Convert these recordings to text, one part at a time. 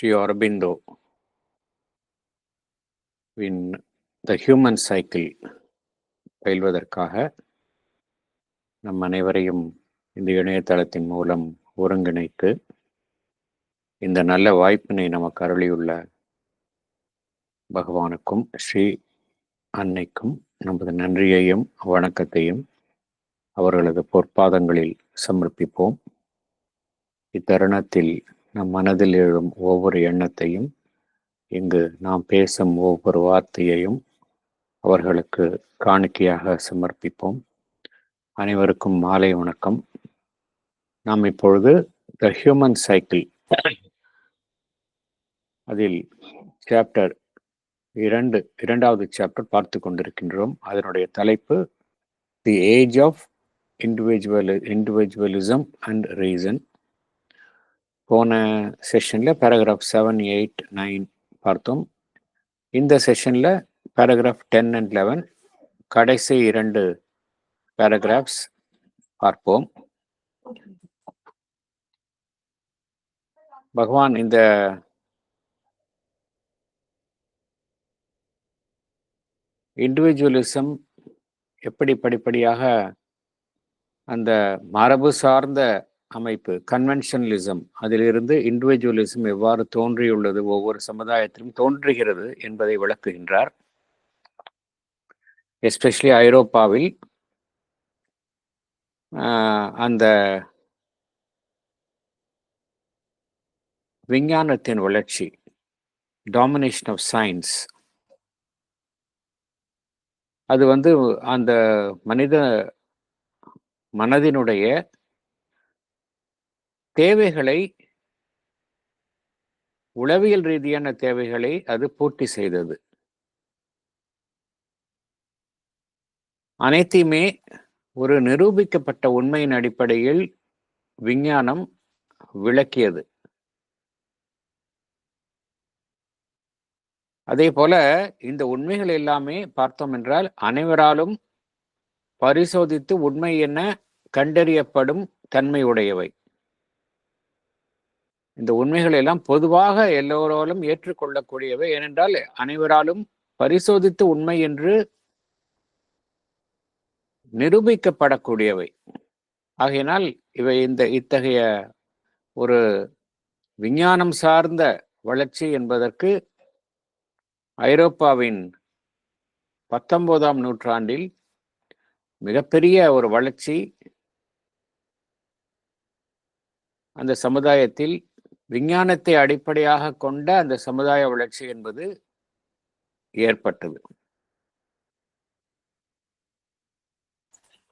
ஸ்ரீ அரபிந்தோ வின் the human cycle பயில்வதற்காக நம் அனைவரையும் இந்த இணையதளத்தின் மூலம் ஒருங்கிணைத்து இந்த நல்ல வாய்ப்பினை நமக்கு அருளியுள்ள பகவானுக்கும் ஸ்ரீ அன்னைக்கும் நமது நன்றியையும் வணக்கத்தையும் அவர்களது பொற்பாதங்களில் சமர்ப்பிப்போம். இத்தருணத்தில் நம் மனதில் எழும் ஒவ்வொரு எண்ணத்தையும், இங்கு நாம் பேசும் ஒவ்வொரு வார்த்தையையும் அவர்களுக்கு காணிக்கையாக சமர்ப்பிப்போம். அனைவருக்கும் மாலை வணக்கம். நாம் இப்பொழுது த ஹியூமன் சைக்கிள் அதில் சாப்டர் இரண்டாவது சாப்டர் பார்த்து கொண்டிருக்கின்றோம். அதனுடைய தலைப்பு the age of individualism and reason. போன செஷனில் பேராகிராஃப் 7, 8, 9 பார்த்தோம். இந்த செஷனில் பேராகிராஃப் 10 and 11 கடைசி 2 பேராகிராஃப்ஸ் பார்ப்போம். பகவான் இந்த இண்டிவிஜுவலிசம் எப்படி படிப்படியாக அந்த மரபு சார்ந்த அமைப்பு கன்வென்ஷனலிசம் அதிலிருந்து இண்டிவிஜுவலிசம் எவ்வாறு தோன்றியுள்ளது, ஒவ்வொரு சமுதாயத்திலும் தோன்றுகிறது என்பதை விளக்குகின்றார். எஸ்பெஷலி ஐரோப்பாவில் அந்த விஞ்ஞானத்தின் வளர்ச்சி, டாமினேஷன் ஆஃப் சயின்ஸ், அது அந்த மனதினுடைய தேவைகளை, உளவியல் ரீதியான தேவைகளை அது பூர்த்தி செய்தது. அனைத்தையுமே ஒரு நிரூபிக்கப்பட்ட உண்மையின் அடிப்படையில் விஞ்ஞானம் விளக்கியது. அதே போல இந்த உண்மைகள் எல்லாமே பார்த்தோம் என்றால் அனைவராலும் பரிசோதித்து உண்மை என கண்டறியப்படும் தன்மையுடையவை. இந்த உண்மைகள் எல்லாம் பொதுவாக எல்லோராலும் ஏற்றுக்கொள்ளக்கூடியவை. ஏனென்றால் அனைவராலும் பரிசோதித்து உண்மை என்று நிரூபிக்கப்படக்கூடியவை. ஆகையினால் இவை இத்தகைய ஒரு விஞ்ஞானம் சார்ந்த வளர்ச்சி என்பதற்கு ஐரோப்பாவின் 19ஆம் நூற்றாண்டில் மிகப்பெரிய ஒரு வளர்ச்சி அந்த சமுதாயத்தில், விஞ்ஞானத்தை அடிப்படையாக கொண்ட அந்த சமுதாய வளர்ச்சி என்பது ஏற்பட்டது.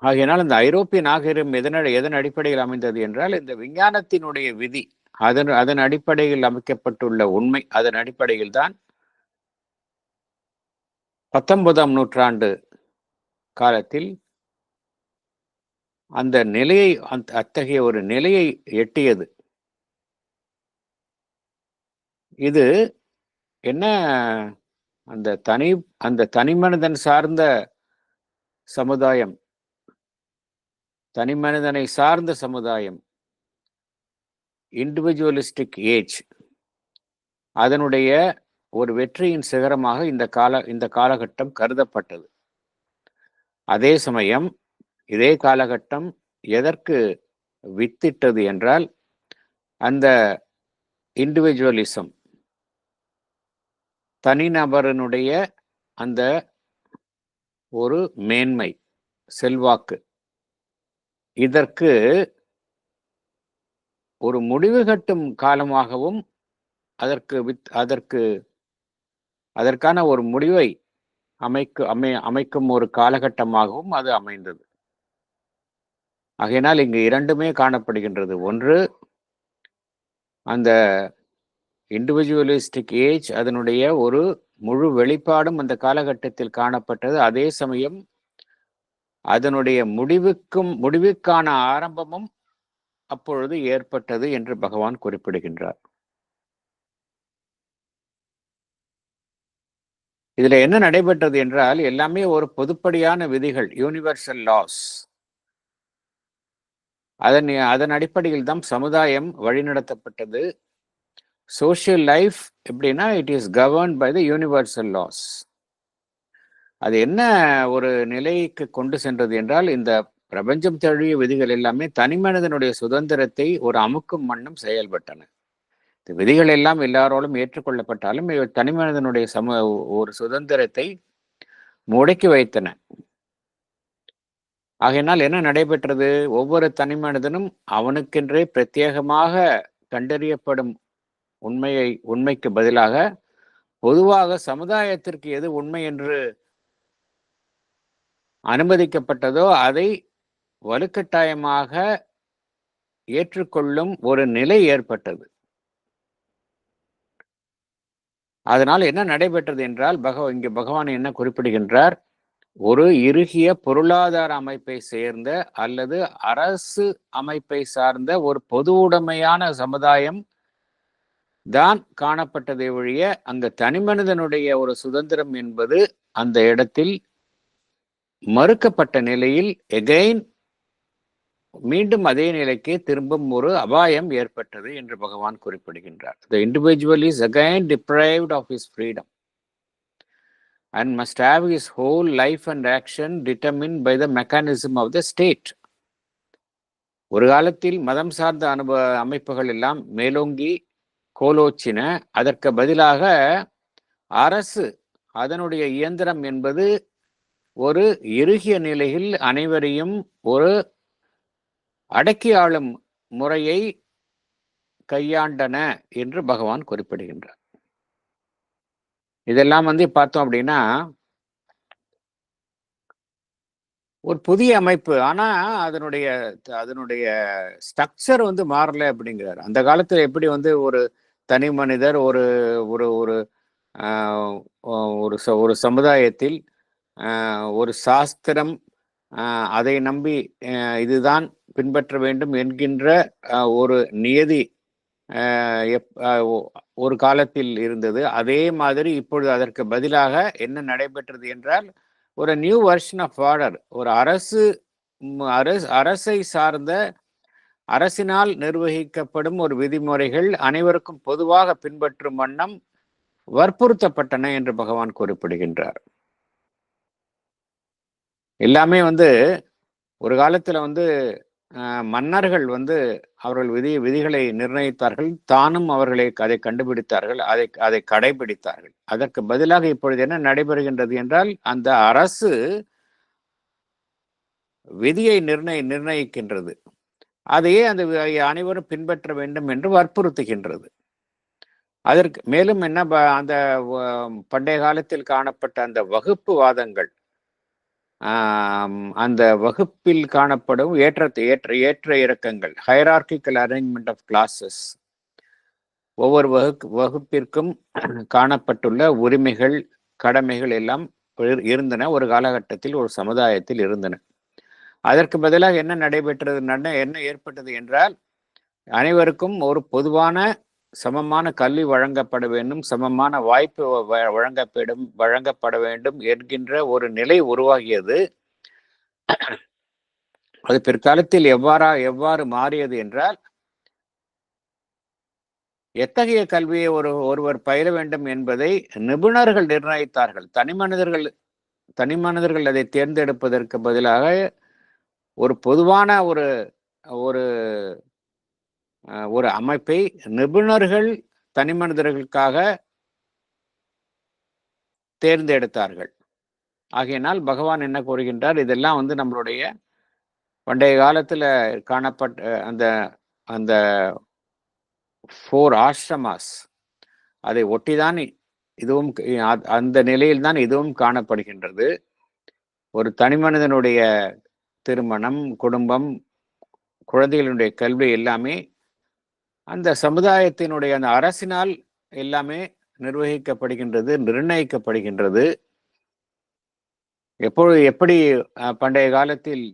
ஆகையினால் இந்த ஐரோப்பிய நாகரிகம் எதன் அடிப்படையில் அமைந்தது என்றால், இந்த விஞ்ஞானத்தினுடைய விதி, அதன் அடிப்படையில் அமைக்கப்பட்டுள்ள உண்மை, அதன் அடிப்படையில் தான் 19ஆம் நூற்றாண்டு காலத்தில் அந்த நிலையை, அத்தகைய ஒரு நிலையை எட்டியது. இது என்ன, அந்த தனிமனிதன் சார்ந்த சமுதாயம், தனிமனிதனை சார்ந்த சமுதாயம், இண்டிவிஜுவலிஸ்டிக் ஏஜ், அதனுடைய ஒரு வெற்றியின் சிகரமாக இந்த காலகட்டம் கருதப்பட்டது. அதே சமயம் இதே காலகட்டம் எதற்கு வித்திட்டது என்றால், அந்த இண்டிவிஜுவலிசம், தனிநபரனுடைய அந்த ஒரு மேன்மை, செல்வாக்கு, இதற்கு ஒரு முடிவு கட்டும் காலமாகவும் அதற்கான ஒரு முடிவை அமைக்கும் ஒரு காலகட்டமாகவும் அது அமைந்தது. ஆகையினால் இங்கு இரண்டுமே காணப்படுகின்றது. ஒன்று, அந்த இண்டிவிஜுவலிஸ்டிக் ஏஜ், அதனுடைய ஒரு முழு வெளிப்பாடும் அந்த காலகட்டத்தில் காணப்பட்டது. அதே சமயம் அதனுடைய முடிவுக்கான ஆரம்பமும் அப்பொழுது ஏற்பட்டது என்று பகவான் குறிப்பிடுகின்றார். இதுல என்ன நடைபெற்றது என்றால், எல்லாமே ஒரு பொதுப்படியான விதிகள், யூனிவர்சல் லாஸ். அதன் அடிப்படையில் தான் சமுதாயம் வழிநடத்தப்பட்டது. சோஷியல் லைஃப் எப்படின்னா it is governed by the universal laws. அது என்ன ஒரு நிலைக்கு கொண்டு சென்றது என்றால், இந்த பிரபஞ்சம் தழுவிய விதிகள் எல்லாமே தனி மனிதனுடைய சுதந்திரத்தை ஒரு அமுக்கும் வண்ணம் செயல்பட்டன. இந்த விதிகள் எல்லாம் எல்லாரோடும் ஏற்றுக்கொள்ளப்பட்டாலும் இவை தனி மனிதனுடைய ஒரு சுதந்திரத்தை முடக்கி வைத்தன. ஆகையினால் என்ன நடைபெற்றது? ஒவ்வொரு தனி மனிதனும் அவனுக்கென்றே பிரத்யேகமாக கண்டறியப்படும் உண்மைக்கு பதிலாக பொதுவாக சமுதாயத்திற்கு எது உண்மை என்று அனுமதிக்கப்பட்டதோ அதை வலுக்கட்டாயமாக ஏற்றுக்கொள்ளும் ஒரு நிலை ஏற்பட்டது. அதனால் என்ன நடைபெற்றது என்றால், இங்கே பகவான் என்ன குறிப்பிடுகின்றார்? ஒரு இறுகிய பொருளாதார அமைப்பை சேர்ந்த அல்லது அரசு அமைப்பை சார்ந்த ஒரு பொது உடைமையான சமுதாயம் தான் காணப்பட்டதை ஒழிய அங்க தனி மனிதனுடைய ஒரு சுதந்திரம் என்பது அந்த இடத்தில் மறுக்கப்பட்ட நிலையில் எகைன் மீண்டும் அதே நிலைக்கு திரும்பும் ஒரு அபாயம் ஏற்பட்டது என்று பகவான் குறிப்பிடுகின்றார். The individual is again deprived of his freedom and must have his whole life and action determined by the mechanism of the state. ஒரு காலத்தில் மதம் சார்ந்த அமைப்புகள் எல்லாம் மேலோங்கி கோலோச்சின. அதற்கு பதிலாக அரசு அதனுடைய இயந்திரம் என்பது ஒரு இறுகிய நிலையில் அனைவரையும் ஒரு அடக்கி ஆளும் முறையை கையாண்டன என்று பகவான் குறிப்பிடுகின்றார். இதெல்லாம் பார்த்தோம் அப்படின்னா ஒரு புதிய அமைப்பு. ஆனா அதனுடைய ஸ்ட்ரக்சர் மாறல அப்படிங்கிறார். அந்த காலத்துல எப்படி ஒரு தனி மனிதர் ஒரு ஒரு ஒரு ஒரு சமுதாயத்தில் ஒரு சாஸ்திரம் அதை நம்பி இதுதான் பின்பற்ற வேண்டும் என்கின்ற ஒரு நியதி ஒரு காலத்தில் இருந்தது. அதே மாதிரி இப்பொழுது அதற்கு பதிலாக என்ன நடைபெற்றது என்றால் ஒரு நியூ வெர்ஷன் ஆஃப் ஆர்டர். ஒரு அரசை சார்ந்த அரசினால் நிர்வகிக்கப்படும் ஒரு விதிமுறைகள் அனைவருக்கும் பொதுவாக பின்பற்றும் வண்ணம் வற்புறுத்தப்பட்டன என்று பகவான் குறிப்பிடுகின்றார். எல்லாமே ஒரு காலத்துல மன்னர்கள் அவர்கள் விதிகளை நிர்ணயித்தார்கள். தானும் அதை கண்டுபிடித்தார்கள், அதை கடைபிடித்தார்கள். அதற்கு பதிலாக இப்பொழுது என்ன நடைபெறுகின்றது என்றால் அந்த அரசு விதியை நிர்ணயிக்கின்றது. அதையே அந்த அனைவரும் பின்பற்ற வேண்டும் என்று வற்புறுத்துகின்றது. அதற்கு மேலும் என்ன, அந்த பண்டைய காலத்தில் காணப்பட்ட அந்த வகுப்பு வாதங்கள், அந்த வகுப்பில் காணப்படும் ஏற்ற இறக்கங்கள், ஹைரார்கிக்கல் அரேஞ்ச்மெண்ட் ஆஃப் கிளாஸஸ், ஒவ்வொரு வகுப்பிற்கும் காணப்பட்டுள்ள உரிமைகள் கடமைகள் எல்லாம் இருந்தன. ஒரு காலகட்டத்தில் ஒரு சமுதாயத்தில் இருந்தன. அதற்கு பதிலாக என்ன நடைபெற்றது, என்ன ஏற்பட்டது என்றால் அனைவருக்கும் ஒரு பொதுவான சமமான கல்வி வழங்கப்பட வேண்டும், சமமான வாய்ப்பு வழங்கப்பட வேண்டும் என்கின்ற ஒரு நிலை உருவாகியது. அது பிற்காலத்தில் எவ்வாறு மாறியது என்றால், எத்தகைய கல்வியை ஒருவர் பயில வேண்டும் என்பதை நிபுணர்கள் நிர்ணயித்தார்கள். தனி மனிதர்கள் அதை தேர்ந்தெடுப்பதற்கு பதிலாக ஒரு பொதுவான ஒரு அமைப்பை நிபுணர்கள் தனி மனிதர்களுக்காக தேர்ந்தெடுத்தார்கள். ஆகையினால் பகவான் என்ன கூறுகின்றார், இதெல்லாம் நம்மளுடைய பண்டைய காலத்துல காணப்பட்ட அந்த 4 ஆசிரமாஸ், அதை ஒட்டிதான் இதுவும், அந்த நிலையில்தான் இதுவும் காணப்படுகின்றது. ஒரு தனி மனிதனுடைய திருமணம், குடும்பம், குழந்தைகளுடைய கல்வி எல்லாமே அந்த சமுதாயத்தினுடைய அந்த அரசினால் எல்லாமே நிர்வகிக்கப்படுகின்றது, நிர்ணயிக்கப்படுகின்றது. எப்படி பண்டைய காலத்தில்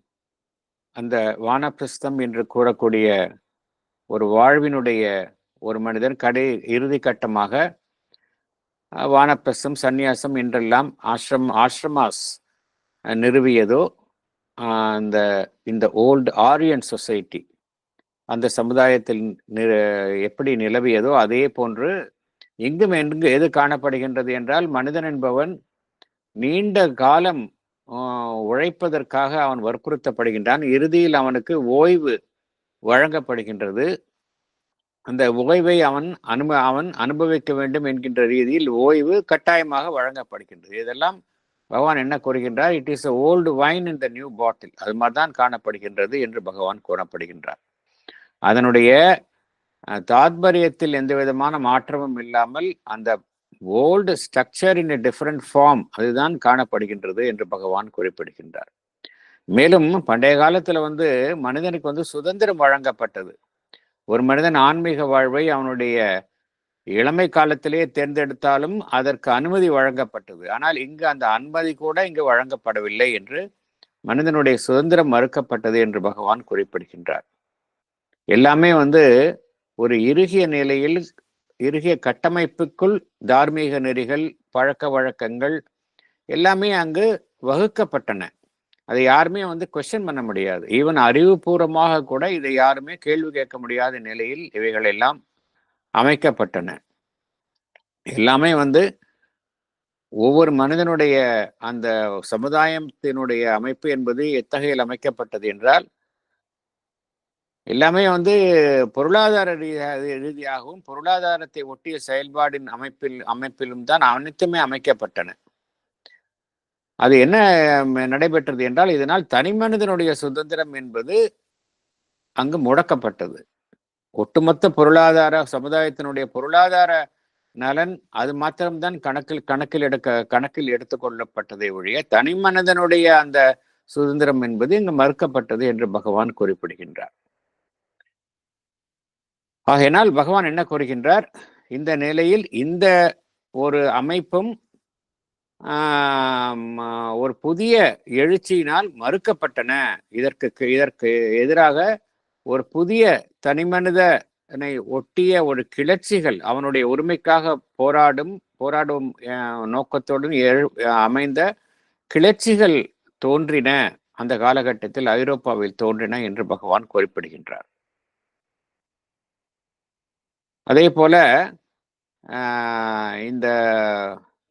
அந்த வானப்பிரஸ்தம் என்று கூறக்கூடிய ஒரு வாழ்வினுடைய ஒரு மனிதன் இறுதி கட்டமாக வானப்பிரஸ்தம், சந்நியாசம் என்றெல்லாம் ஆசிரமாஸ் நிறுவியதோ, இந்த ஓல்டு ஆரியன் சொசைட்டி, அந்த சமுதாயத்தில் எப்படி நிலவியதோ அதே போன்று இங்கும் எங்கு எது காணப்படுகின்றது என்றால், மனிதன் என்பவன் நீண்ட காலம் உழைப்பதற்காக அவன் வற்புறுத்தப்படுகின்றான். இறுதியில் அவனுக்கு ஓய்வு வழங்கப்படுகின்றது. அந்த ஓய்வை அவன் அனுபவிக்க வேண்டும் என்கின்ற ரீதியில் ஓய்வு கட்டாயமாக வழங்கப்படுகின்றது. இதெல்லாம் பகவான் என்ன கூறுகின்றார்? It is old wine in the new bottle. அது மாதிரிதான் காணப்படுகின்றது என்று பகவான் கூறப்படுகின்றார். அதனுடைய தாத்பரியத்தில் எந்த விதமான மாற்றமும் இல்லாமல் அந்த old structure in a different form அதுதான் காணப்படுகின்றது என்று பகவான் குறிப்பிடுகின்றார். மேலும் பண்டைய காலத்துல மனிதனுக்கு சுதந்திரம் வழங்கப்பட்டது. ஒரு மனிதன் ஆன்மீக வாழ்வை அவனுடைய இளமை காலத்திலேயே தேர்ந்தெடுத்தாலும் அதற்கு அனுமதி வழங்கப்பட்டது. ஆனால் இங்கு அந்த அனுமதி கூட இங்கு வழங்கப்படவில்லை என்று மனிதனுடைய சுதந்திரம் மறுக்கப்பட்டது என்று பகவான் குறிப்பிடுகின்றார். எல்லாமே ஒரு இறுகிய நிலையில், இறுகிய கட்டமைப்புக்குள் தார்மீக நெறிகள், பழக்க வழக்கங்கள் எல்லாமே அங்கு வகுக்கப்பட்டன. அதை யாருமே கொஸ்டின் பண்ண முடியாது. ஈவன் அறிவுபூர்வமாக கூட இதை யாருமே கேள்வி கேட்க முடியாத நிலையில் இவைகள் எல்லாம் அமைக்கப்பட்டன. எல்லாமே ஒவ்வொரு மனிதனுடைய அந்த சமுதாயத்தினுடைய அமைப்பு என்பது எத்தகையில் அமைக்கப்பட்டது என்றால், எல்லாமே பொருளாதார ரீதியாகவும் பொருளாதாரத்தை ஒட்டிய செயல்பாடின் அமைப்பிலும் தான் அனைத்துமே அமைக்கப்பட்டன. அது என்ன நடைபெற்றது என்றால், இதனால் தனி மனிதனுடைய சுதந்திரம் என்பது அங்கு முடக்கப்பட்டது. ஒட்டுமொத்த பொருளாதார சமுதாயத்தினுடைய பொருளாதார நலன் அது மாத்திரம்தான் கணக்கில் எடுத்துக்கொள்ளப்பட்டதை ஒழிய தனி மனிதனுடைய அந்த சுதந்திரம் என்பது இங்கு மறுக்கப்பட்டது என்று பகவான் குறிப்பிடுகின்றார். ஆகையினால் பகவான் என்ன கூறுகின்றார்? இந்த நிலையில் இந்த ஒரு அமைப்பும் ஒரு புதிய எழுச்சியினால் மறுக்கப்பட்டன. இதற்கு எதிராக ஒரு புதிய தனிமனிதனை ஒட்டிய ஒரு கிளர்ச்சிகள், அவனுடைய உரிமைக்காக போராடும் நோக்கத்துடன் அமைந்த கிளர்ச்சிகள் தோன்றின. அந்த காலகட்டத்தில் ஐரோப்பாவில் தோன்றின என்று பகவான் குறிப்பிடுகின்றார். அதே போல இந்த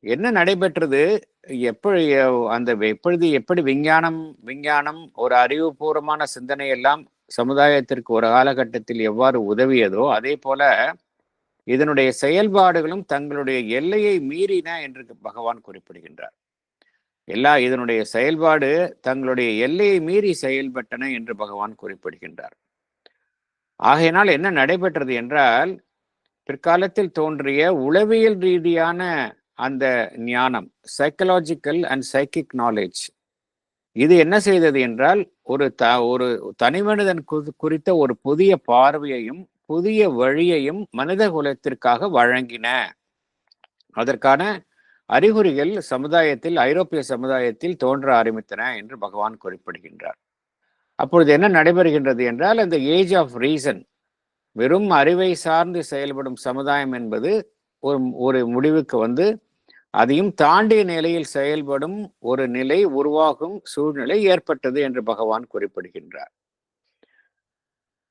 என்ன நடைபெற்றது, எப்படி விஞ்ஞானம் ஒரு அறிவுபூர்வமான சிந்தனை எல்லாம் சமுதாயத்திற்கு ஒரு காலகட்டத்தில் எவ்வாறு உதவியதோ அதே போல இதனுடைய செயல்பாடுகளும் தங்களுடைய எல்லையை மீறின என்று பகவான் குறிப்பிடுகின்றார். இதனுடைய செயல்பாடு தங்களுடைய எல்லையை மீறி செயல்பட்டன என்று பகவான் குறிப்பிடுகின்றார். ஆகையினால் என்ன நடைபெற்றது என்றால், பிற்காலத்தில் தோன்றிய உளவியல் ரீதியான அந்த ஞானம், சைக்கலாஜிக்கல் அண்ட் சைக்கிக் நாலேஜ், இது என்ன செய்தது என்றால் ஒரு தனி மனிதன் குறித்த ஒரு புதிய பார்வையையும் புதிய வழியையும் மனித குலத்திற்காக வழங்கின. அதற்கான அறிகுறிகள் ஐரோப்பிய சமுதாயத்தில் தோன்ற ஆரம்பித்தன என்று பகவான் குறிப்பிடுகின்றார். அப்பொழுது என்ன நடைபெறுகின்றது என்றால், அந்த ஏஜ் ஆஃப் ரீசன், வெறும் அறிவை சார்ந்து செயல்படும் சமுதாயம் என்பது ஒரு முடிவுக்கு அதையும் தாண்டிய நிலையில் செயல்படும் ஒரு நிலை உருவாகும் சூழ்நிலை ஏற்பட்டது என்று பகவான் குறிப்பிடுகின்றார்.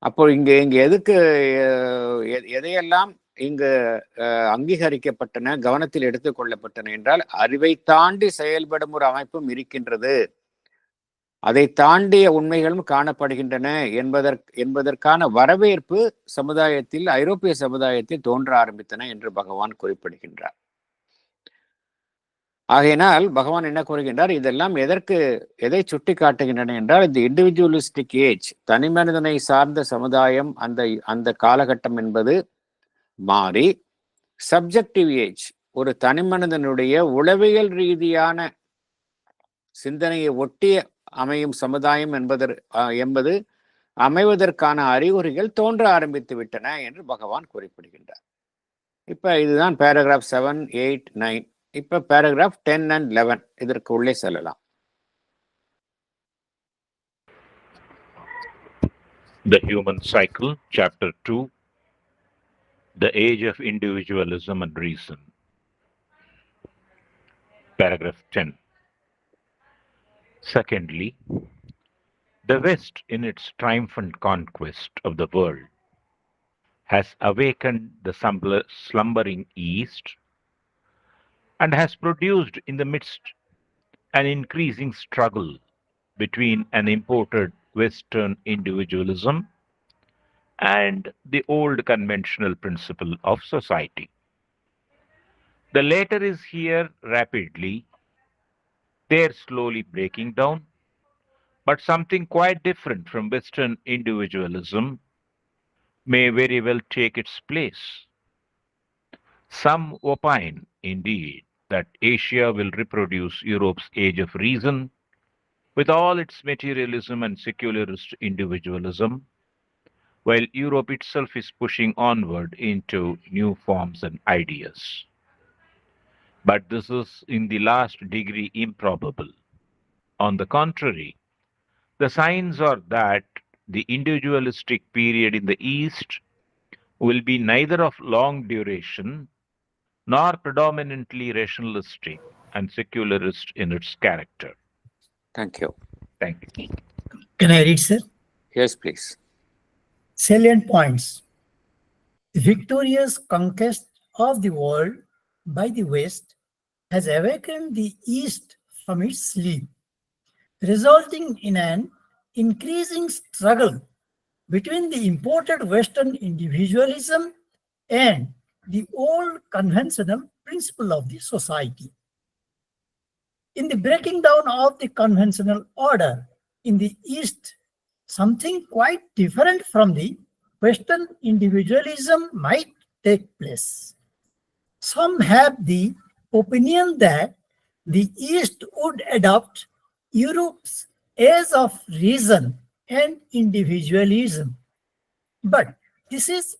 அப்போ இங்கு எதையெல்லாம் இங்கு அங்கீகரிக்கப்பட்டன, கவனத்தில் எடுத்துக்கொள்ளப்பட்டன என்றால், அறிவை தாண்டி செயல்படும் ஒரு அமைப்பும் இருக்கின்றது, அதை தாண்டிய உண்மைகளும் காணப்படுகின்றன என்பதற்கான வரவேற்பு ஐரோப்பிய சமுதாயத்தில் தோன்ற ஆரம்பித்தன என்று பகவான் குறிப்பிடுகின்றார். ஆகையினால் பகவான் என்ன கூறுகின்றார்? இதெல்லாம் எதை சுட்டி காட்டுகின்றன என்றால், இந்த இண்டிவிஜுவலிஸ்டிக் ஏஜ், தனி மனிதனை சார்ந்த சமுதாயம் அந்த காலகட்டம் என்பது மாறி சப்ஜெக்டிவ் ஏஜ், ஒரு தனி மனிதனுடைய உளவியல் ரீதியான சிந்தனையை ஒட்டிய அமையும் சமுதாயம் என்பது அமைவதற்கான அறிகுறிகள் தோன்ற ஆரம்பித்து விட்டன என்று பகவான் குறிப்பிடுகின்றார். இப்ப இதுதான் பேராகிராஃப் 7, 8, 9. இப்ப பேராகிராஃப் 10 and 11 இதற்கு உள்ளே செல்லலாம். The Human Cycle, Chapter 2, The Age of Individualism and Reason. Paragraph 10. Secondly, The West, in its triumphant conquest of the world, has awakened the slumbering East and has produced in the midst an increasing struggle between an imported Western individualism and the old conventional principle of society. The latter is here rapidly, there slowly breaking down, but something quite different from Western individualism may very well take its place. Some opine, indeed, that Asia will reproduce Europe's age of reason with all its materialism and secularist individualism, while Europe itself is pushing onward into new forms and ideas. But this is in the last degree improbable. On the contrary, the signs are that the individualistic period in the East will be neither of long duration nor predominantly rationalistic and secularist in its character. Thank you. Thank you. Can I read, sir? Yes, please. Salient points. The victorious conquest of the world by the West has awakened the East from its sleep, resulting in an increasing struggle between the imported Western individualism and the old conventional principle of the society. In the breaking down of the conventional order in the East, something quite different from the Western individualism might take place. Some have the opinion that the East would adopt Europe's age of reason and individualism, but this is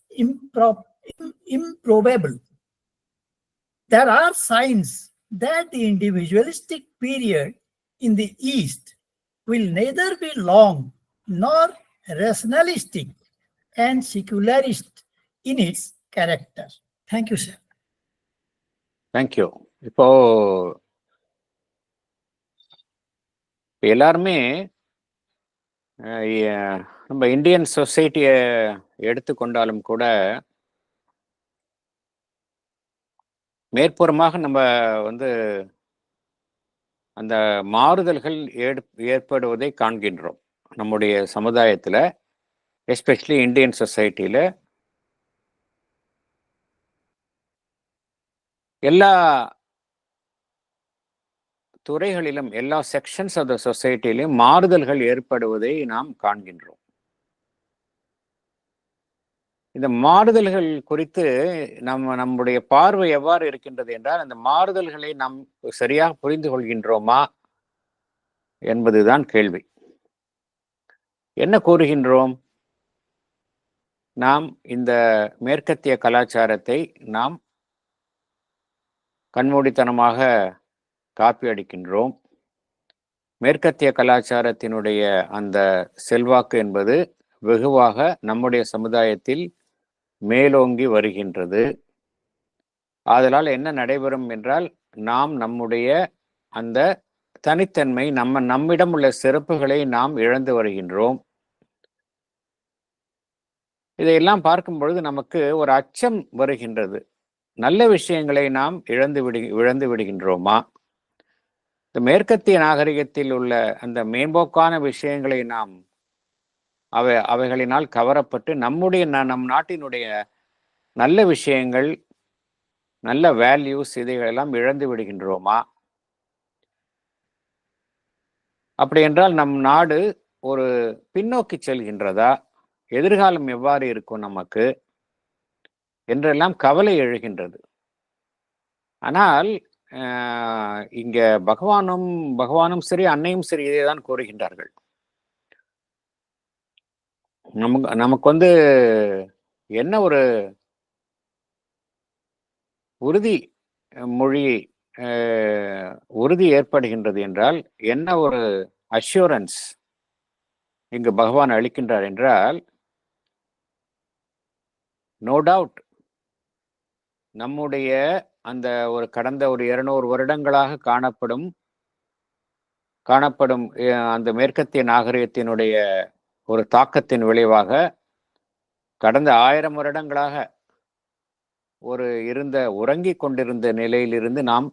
improbable. There are signs that the individualistic period in the East will neither be long nor rationalistic and secularist in its character. Thank you, sir. Thank you. இப்போ எல்லாருமே நம்ம Indian சொசைட்டியை எடுத்துக்கொண்டாலும் கூட மேற்புறமாக நம்ம வந்து அந்த மாறுதல்கள் ஏற்படுவதை காண்கின்றோம் நம்முடைய சமுதாயத்தில், எஸ்பெஷலி இந்தியன் சொசைட்டியில். எல்லா துறைகளிலும், எல்லா செக்ஷன்ஸ் ஆஃப் த சொசைட்டிலையும் மாறுதல்கள் ஏற்படுவதை நாம் காண்கின்றோம். இந்த மாறுதல்கள் குறித்து நம்முடைய பார்வை எவ்வாறு இருக்கின்றது என்றால், அந்த மாறுதல்களை நாம் சரியாக புரிந்து கொள்கின்றோமா என்பதுதான் கேள்வி. என்ன கூறுகின்றோம்? நாம் இந்த மேற்கத்திய கலாச்சாரத்தை நாம் கண்மூடித்தனமாக காப்பி அடிக்கின்றோம். மேற்கத்திய கலாச்சாரத்தினுடைய அந்த செல்வாக்கு என்பது வெகுவாக நம்முடைய சமுதாயத்தில் மேலோங்கி வருகின்றது. ஆதலால் என்ன நடைபெறும் என்றால், நாம் நம்முடைய அந்த தனித்தன்மை, நம்மிடம் உள்ள சிறப்புகளை நாம் இழந்து வருகின்றோம். இதையெல்லாம் பார்க்கும் பொழுது நமக்கு ஒரு அச்சம் வருகின்றது. நல்ல விஷயங்களை நாம் இழந்து விடுகின்றோமா? இந்த மேற்கத்திய நாகரிகத்தில் உள்ள அந்த மேம்போக்கான விஷயங்களை நாம் அவைகளினால் கவரப்பட்டு நம் நாட்டினுடைய நல்ல விஷயங்கள், நல்ல வேல்யூஸ், இதைகளெல்லாம் இழந்து விடுகின்றோமா? அப்படி என்றால் நம் நாடு ஒரு பின்னோக்கி செல்கின்றதா? எதிர்காலம் எவ்வாறு இருக்கும் நமக்கு என்றெல்லாம் கவலை எழுகின்றது. ஆனால் இங்க பகவானும் சரி, அன்னையும் சரி இதைதான் கூறுகின்றார்கள். நமக்கு வந்து என்ன ஒரு உறுதி ஏற்படுகின்றது என்றால், என்ன ஒரு அஷூரன்ஸ் இங்கு பகவான் அளிக்கின்றார் என்றால், நோ டவுட் நம்முடைய அந்த கடந்த 200 வருடங்களாக காணப்படும் காணப்படும் அந்த மேற்கத்திய நாகரிகத்தினுடைய ஒரு தாக்கத்தின் விளைவாக கடந்த 1000 வருடங்களாக உறங்கிக் கொண்டிருந்த நிலையிலிருந்து நாம்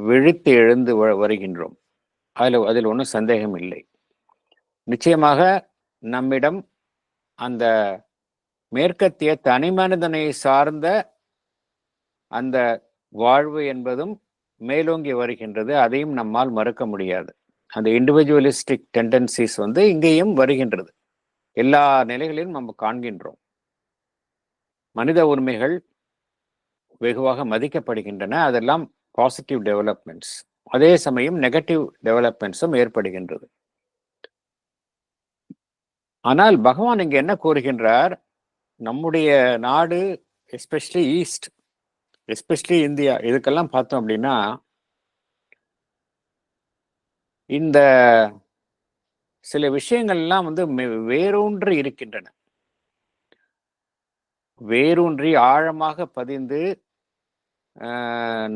விழித்து எழுந்து வருகின்றோம். அதில் ஒன்றும் சந்தேகம் இல்லை. நிச்சயமாக நம்மிடம் அந்த மேற்கத்திய தனிமனிதனை சார்ந்த அந்த வாழ்வு என்பதும் மேலோங்கி வருகின்றது. அதையும் நம்மால் மறுக்க முடியாது. அந்த இண்டிவிஜுவலிஸ்டிக் டெண்டன்சிஸ் இங்கேயும் வருகின்றது. எல்லா நிலைகளிலும் நம்ம காண்கின்றோம். மனித உரிமைகள் வெகுவாக மதிக்கப்படுகின்றன. அதெல்லாம் பாசிட்டிவ் டெவலப்மெண்ட்ஸ். அதே சமயம் நெகட்டிவ் டெவலப்மெண்ட்ஸும் ஏற்படுகின்றது. ஆனால் பகவான் இங்க என்ன கூறுகின்றார்? நம்முடைய நாடு, எஸ்பெஷலி ஈஸ்ட், எஸ்பெஷலி இந்தியா, இதுக்கெல்லாம் பார்த்தோம் அப்படின்னா இந்த சில விஷயங்கள்லாம் வேரூன்றி இருக்கின்றன. வேரூன்றி ஆழமாக பதிந்து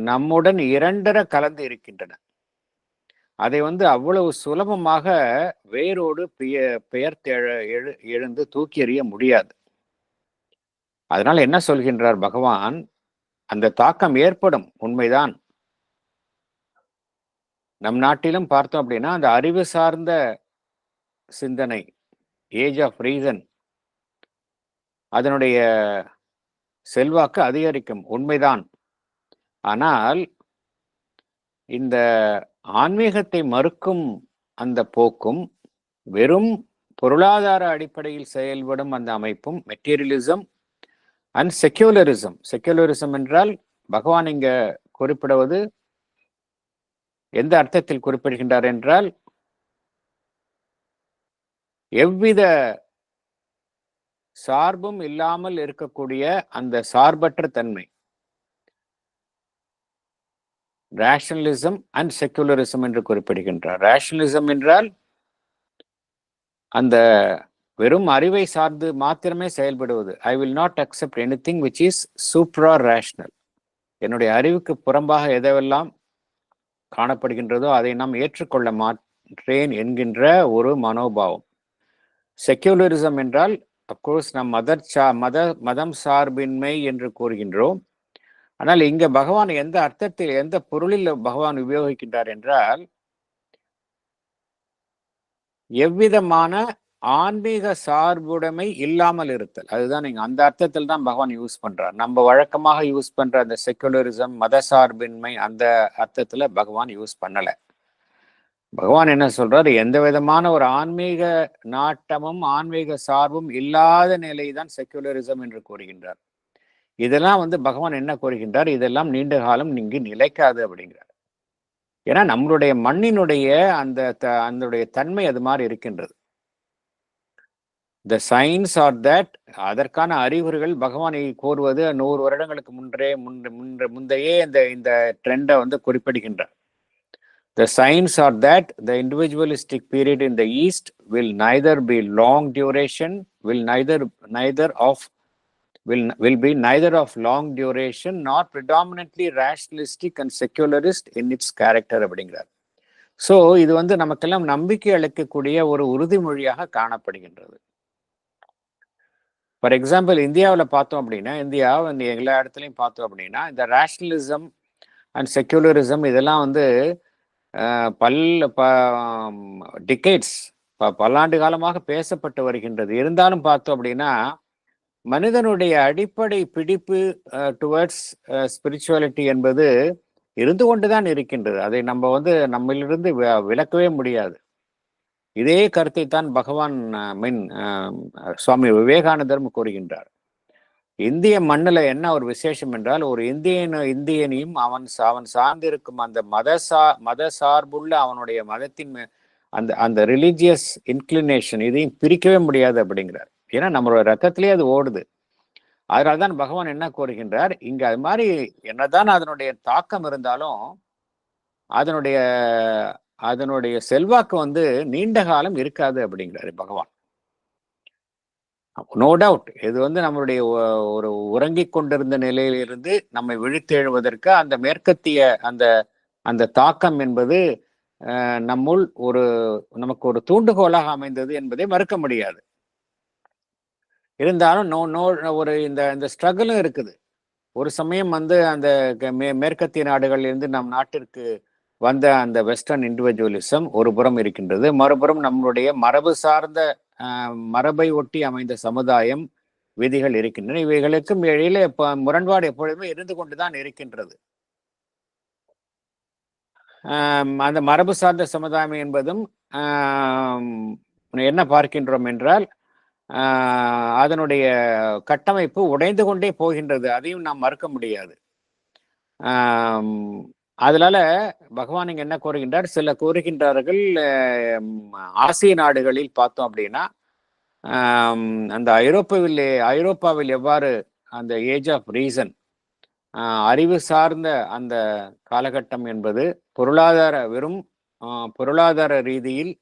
நம்முடன் இரண்டர கலந்து இருக்கின்றன. அதை அவ்வளவு சுலபமாக வேரோடு பெயர்த்து எழுந்து தூக்கி எறிய முடியாது. அதனால என்ன சொல்கின்றார் பகவான்? அந்த தாக்கம் ஏற்படும், உண்மைதான். நம் நாட்டிலும் பார்த்தோம் அப்படின்னா அந்த அறிவு சார்ந்த சிந்தனை, ஏஜ் ஆஃப் ரீசன், அதனுடைய செல்வாக்கு அதிகரிக்கும், உண்மைதான். ஆனால் இந்த ஆன்மீகத்தை மறுக்கும் அந்த போக்கும், வெறும் பொருளாதார அடிப்படையில் செயல்படும் அந்த அமைப்பும், மெட்டீரியலிசம் அண்ட் செக்யூலரிசம். செக்யூலரிசம் என்றால் பகவான் இங்க குறிப்பிடுவது எந்த அர்த்தத்தில் குறிப்பிடுகின்றார் என்றால், எவ்வித சார்பும் இல்லாமல் இருக்கக்கூடிய அந்த சார்பற்ற தன்மை, ரேஷனலிசம் அண்ட் செக்யூலரிசம் என்று குறிப்பிடுகின்றார். ரேஷனலிசம் என்றால் அந்த வெறும் அறிவை சார்ந்து மாத்திரமே செயல்படுவது. I will not accept anything which is supra rational. என்னுடைய அறிவுக்கு புறம்பாக எதெல்லாம் காணப்படுகின்றதோ அதை நாம் ஏற்றுக்கொள்ள மாற்றேன் என்கின்ற ஒரு மனோபாவம். செக்யூலரிசம் என்றால் அப்கோர்ஸ் நாம் மதம் சார்பின்மை என்று கூறுகின்றோம். ஆனால் இங்க பகவான் எந்த அர்த்தத்தில், எந்த பொருளில் பகவான் உபயோகிக்கின்றார் என்றால், எவ்விதமான ஆன்மீக சார்புடைமை இல்லாமல் இருத்தல். அதுதான் நீங்க அந்த அர்த்தத்தில் தான் பகவான் யூஸ் பண்றார். நம்ம வழக்கமாக யூஸ் பண்ற அந்த செக்குலரிசம், மத சார்பின்மை, அந்த அர்த்தத்துல பகவான் யூஸ் பண்ணல. பகவான் என்ன சொல்றாரு? எந்த விதமான ஒரு ஆன்மீக நாட்டமும் ஆன்மீக சார்பும் இல்லாத நிலை தான் செக்குலரிசம் என்று கூறுகின்றார். இதெல்லாம் பகவான் என்ன கூறுகின்றார்? இதெல்லாம் நீண்ட காலம் இங்கு நிலைக்காது அப்படிங்கிறார். ஏன்னா நம்மளுடைய மண்ணினுடைய அந்த தன்மை அது மாதிரி இருக்கின்றது. த சயின்ஸ் ஆர் தட், அதற்கான அறிகுறிகள் பகவானை கோருவது 100 வருடங்களுக்கு முந்தையே இந்த ட்ரெண்டை குறிப்பிடுகின்றார். The signs are that the individualistic period in the East will neither be long duration, will be neither of long duration nor predominantly rationalistic and secularist in its character அப்படிங்கிறார். So இது நமக்கெல்லாம் நம்பிக்கை அளிக்கக்கூடிய ஒரு உறுதிமொழியாக காணப்படுகின்றது. ஃபார் எக்ஸாம்பிள், இந்தியாவில் பார்த்தோம் அப்படின்னா, இந்தியா எல்லா இடத்துலையும் பார்த்தோம் அப்படின்னா இந்த ரேஷனலிசம் அண்ட் செக்யூலரிசம் இதெல்லாம் டிகேட்ஸ், பல்லாண்டு காலமாக பேசப்பட்டு வருகின்றது. இருந்தாலும் பார்த்தோம் அப்படின்னா மனிதனுடைய அடிப்படை பிடிப்பு டுவர்ட்ஸ் ஸ்பிரிச்சுவாலிட்டி என்பது இருந்து கொண்டுதான் இருக்கின்றது. அதை நம்ம நம்மளிலிருந்து விலக்கவே முடியாது. இதே கருத்தை தான் பகவான் சுவாமி விவேகானந்தரும் கூறுகின்றார். இந்திய மண்ணில் என்ன ஒரு விசேஷம் என்றால், ஒரு இந்தியனையும் அவன் சார்ந்திருக்கும் அந்த மத சார்புள்ள அவனுடைய மதத்தின் அந்த ரிலீஜியஸ் இன்க்ளினேஷன் இதையும் பிரிக்கவே முடியாது அப்படிங்கிறார். ஏன்னா நம்மளோட ரத்தத்திலே அது ஓடுது. அதனால்தான் பகவான் என்ன கூறுகின்றார், இங்க அது மாதிரி என்னதான் அதனுடைய தாக்கம் இருந்தாலும் அதனுடைய செல்வாக்கு நீண்ட காலம் இருக்காது அப்படிங்கிறாரு பகவான். நோ டவுட் இது நம்மளுடைய ஒரு உறங்கிக் கொண்டிருந்த நிலையிலிருந்து நம்மை விழித்தெழுவதற்கு அந்த மேற்கத்திய அந்த தாக்கம் என்பது நம்முள் நமக்கு ஒரு தூண்டுகோலாக அமைந்தது என்பதை மறுக்க முடியாது. இருந்தாலும் ஒரு இந்த ஸ்ட்ரகிளும் இருக்குது. ஒரு சமயம் வந்து அந்த மேற்கத்திய நாடுகளிலிருந்து நம் நாட்டிற்கு வந்த அந்த வெஸ்டர்ன் இண்டிவிஜுவலிசம் ஒரு புறம் இருக்கின்றது. மறுபுறம் நம்மளுடைய மரபு சார்ந்த மரபை ஒட்டி அமைந்த சமுதாயம் விதிகள் இருக்கின்றன. இவைகளுக்கும் இடையிலே முரண்பாடு எப்பொழுதுமே இருந்து கொண்டுதான் இருக்கின்றது. அந்த மரபு சார்ந்த சமுதாயம் என்பதும் என்ன பார்க்கின்றோம் என்றால் அதனுடைய கட்டமைப்பு உடைந்து கொண்டே போகின்றது. அதையும் நாம் மறுக்க முடியாது. அதனால பகவான் இங்க என்ன கூறுகின்றார்? சில கூறுகின்றார்கள் ஆசிய நாடுகளில் பார்த்தோம் அப்படின்னா அந்த ஐரோப்பாவில் எவ்வாறு அந்த ஏஜ் ஆஃப் ரீசன் அறிவு சார்ந்த அந்த காலகட்டம் என்பது வெறும் பொருளாதார ரீதியில்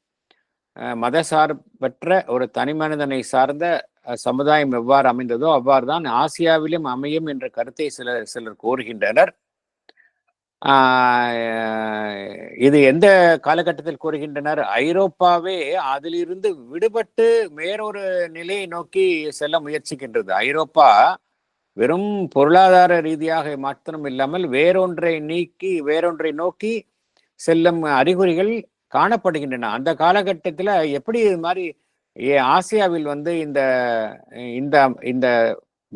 மதசார்பற்ற ஒரு தனி மனிதனை சார்ந்த சமுதாயம் எவ்வாறு அமைந்ததோ அவ்வாறு தான் ஆசியாவிலும் அமையும் என்ற கருத்தை சிலர் கூறுகின்றனர். இது எந்த காலகட்டத்தில் கூறுகின்றனர்? ஐரோப்பாவே அதிலிருந்து விடுபட்டு வேறொரு நிலையை நோக்கி செல்ல முயற்சிக்கின்றது. ஐரோப்பா வெறும் பொருளாதார ரீதியாக மாத்திரம் இல்லாமல் வேறொன்றை நோக்கி செல்லும் அறிகுறிகள் காணப்படுகின்றன. அந்த காலகட்டத்தில் எப்படி இது மாதிரி ஆசியாவில் வந்து இந்த இந்த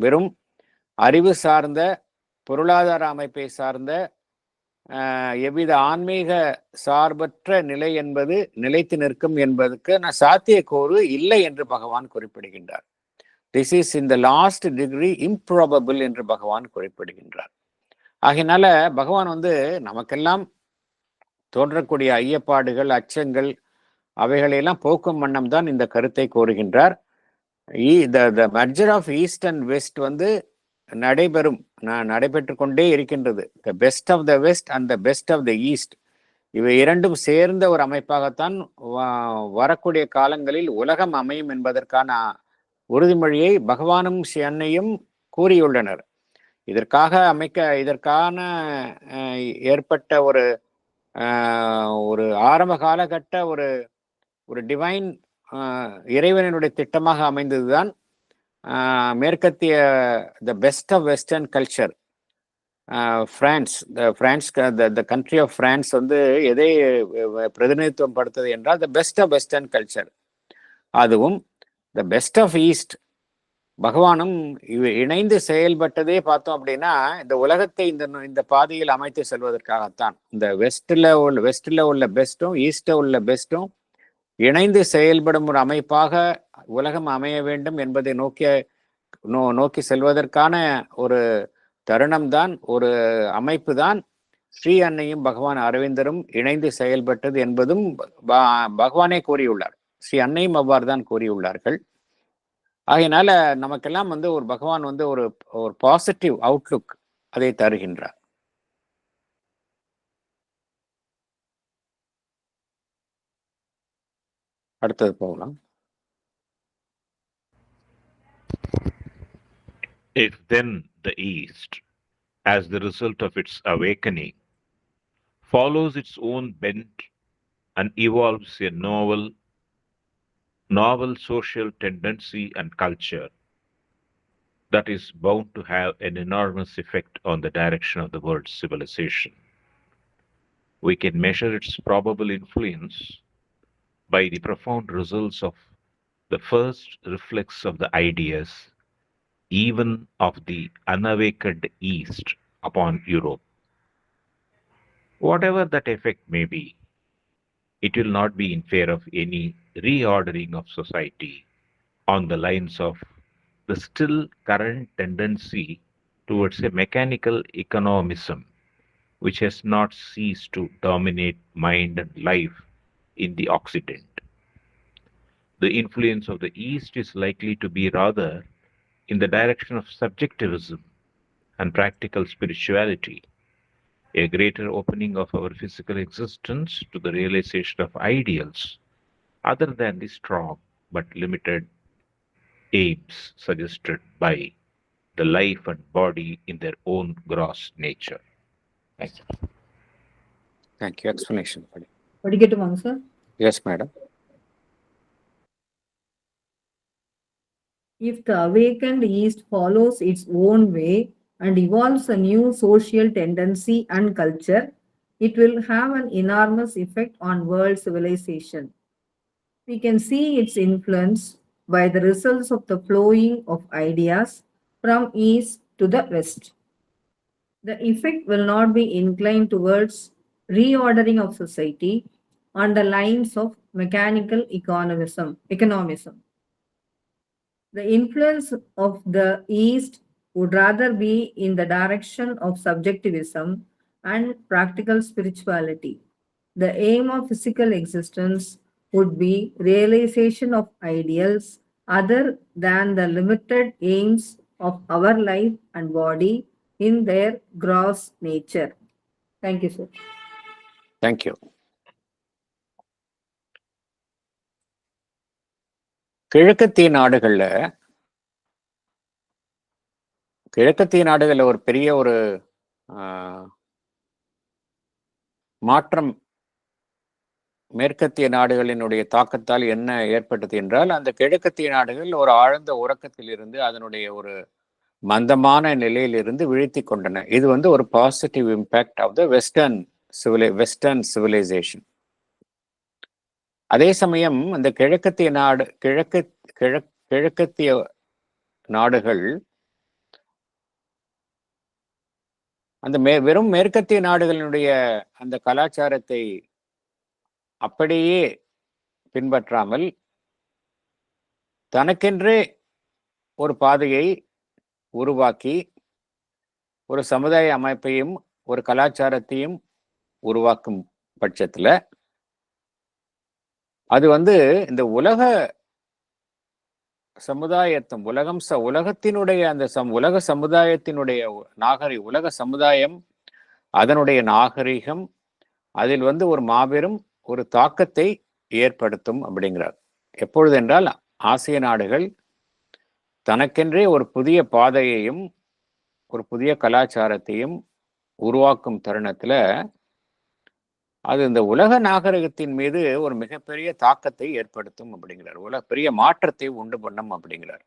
வெறும் அறிவு சார்ந்த பொருளாதார அமைப்பை சார்ந்த எவ்வித ஆன்மீக சார்பற்ற நிலை என்பது நிலைத்து நிற்கும் என்பதற்கு சாத்தியக்கூறு இல்லை என்று பகவான் குறிப்பிடுகின்றார். This is in the last degree improbable என்று பகவான் குறிப்பிடுகின்றார். ஆகையினால பகவான் வந்து நமக்கெல்லாம் தோன்றக்கூடிய ஐயப்பாடுகள், அச்சங்கள் அவைகளையெல்லாம் போக்கும் வண்ணம் தான் இந்த கருத்தை கூறுகின்றார். The merger of east and west வந்து நடைபெற்று கொண்டே இருக்கின்றது. The best of the west and the best of the east, இவை இரண்டும் சேர்ந்த ஒரு அமைப்பாகத்தான் வரக்கூடிய காலங்களில் உலகம் அமையும் என்பதற்கான உறுதிமொழியை பகவானும் அன்னையும் கூறியுள்ளனர். இதற்கான ஏற்பட்ட ஒரு ஆரம்ப காலகட்ட ஒரு டிவைன் இறைவனுடைய திட்டமாக அமைந்ததுதான் மேற்கத்திய the best of western culture. The country of France வந்து எதை பிரதிநிதித்துவம் படுத்தது என்றால் the best of western culture. அதுவும் த பெஸ்ட் ஆஃப் ஈஸ்ட் பகவானும் இணைந்து செயல்பட்டதே பார்த்தோம் அப்படின்னா இந்த உலகத்தை இந்த பாதையில் அமைத்து செல்வதற்காகத்தான். இந்த வெஸ்ட்ல உள்ள பெஸ்ட்டும் ஈஸ்ட்ல உள்ள பெஸ்ட்டும் இணைந்து செயல்படும் ஒரு அமைப்பாக உலகம் அமைய வேண்டும் என்பதை நோக்கி செல்வதற்கான ஒரு தருணம் தான், ஒரு அமைப்பு தான் ஸ்ரீ அன்னையும் பகவான் அரவிந்தரும் இணைந்து செயல்பட்டது என்பதும் பகவானே கூறியுள்ளார். ஸ்ரீ அன்னையும் அவ்வாறு தான் கூறியுள்ளார்கள். ஆகையினால நமக்கெல்லாம் வந்து ஒரு பகவான் வந்து ஒரு பாசிட்டிவ் அவுட்லுக் அதை தருகின்றார். அடுத்தது போகலாம். If then the East, as the result of its awakening, follows its own bent and evolves a novel social tendency and culture that is bound to have an enormous effect on the direction of the world's civilization, we can measure its probable influence by the profound results of the first reflex of the ideas, even of the unawakened East, upon Europe. Whatever that effect may be, it will not be in favor of any reordering of society on the lines of the still current tendency towards a mechanical economism, which has not ceased to dominate mind and life in the Occident. The influence of the East is likely to be rather in the direction of subjectivism and practical spirituality, a greater opening of our physical existence to the realization of ideals other than the strong but limited aims suggested by the life and body in their own gross nature. Thank you. Thank you. Explanation. படிக்கட்டுமாங்க சார்? Yes madam. If the awakened East follows its own way and evolves a new social tendency and culture, it will have an enormous effect on world civilization. We can see its influence by the results of the flowing of ideas from East to the West. The effect will not be inclined towards reordering of society on the lines of mechanical economism. The influence of the East would rather be in the direction of subjectivism and practical spirituality. The aim of physical existence would be realization of ideals other than the limited aims of our life and body in their gross nature. Thank you, sir. Thank you. கிழக்கத்திய நாடுகள்ல ஒரு பெரிய ஒரு மாற்றம் மேற்கத்திய நாடுகளினுடைய தாக்கத்தால் என்ன ஏற்பட்டது என்றால், அந்த கிழக்கத்திய நாடுகள் ஒரு ஆழ்ந்த உறக்கத்தில் இருந்து அதனுடைய ஒரு மந்தமான நிலையிலிருந்து விழித்தி கொண்டன. இது ஒரு positive impact of the western civilisation. அதே சமயம் அந்த கிழக்கத்திய நாடுகள் அந்த வெறும் மேற்கத்திய நாடுகளினுடைய அந்த கலாச்சாரத்தை அப்படியே பின்பற்றாமல் தனக்கென்றே ஒரு பாதையை உருவாக்கி ஒரு சமுதாய அமைப்பையும் ஒரு கலாச்சாரத்தையும் உருவாக்கும் பட்சத்தில் அது இந்த உலக சமுதாயத்தும் உலகத்தினுடைய அந்த உலக சமுதாயத்தினுடைய உலக சமுதாயம் அதனுடைய நாகரிகம் அதில் ஒரு மாபெரும் ஒரு தாக்கத்தை ஏற்படுத்தும் அப்படிங்கிறார். எப்பொழுது என்றால் ஆசிய நாடுகள் தனக்கென்றே ஒரு புதிய பாதையையும் ஒரு புதிய கலாச்சாரத்தையும் உருவாக்கும் தருணத்துல அது இந்த உலக நாகரிகத்தின் மீது ஒரு மிகப்பெரிய தாக்கத்தை ஏற்படுத்தும் அப்படிங்கிறார். பெரிய மாற்றத்தை உண்டு பண்ணும் அப்படிங்கிறார்.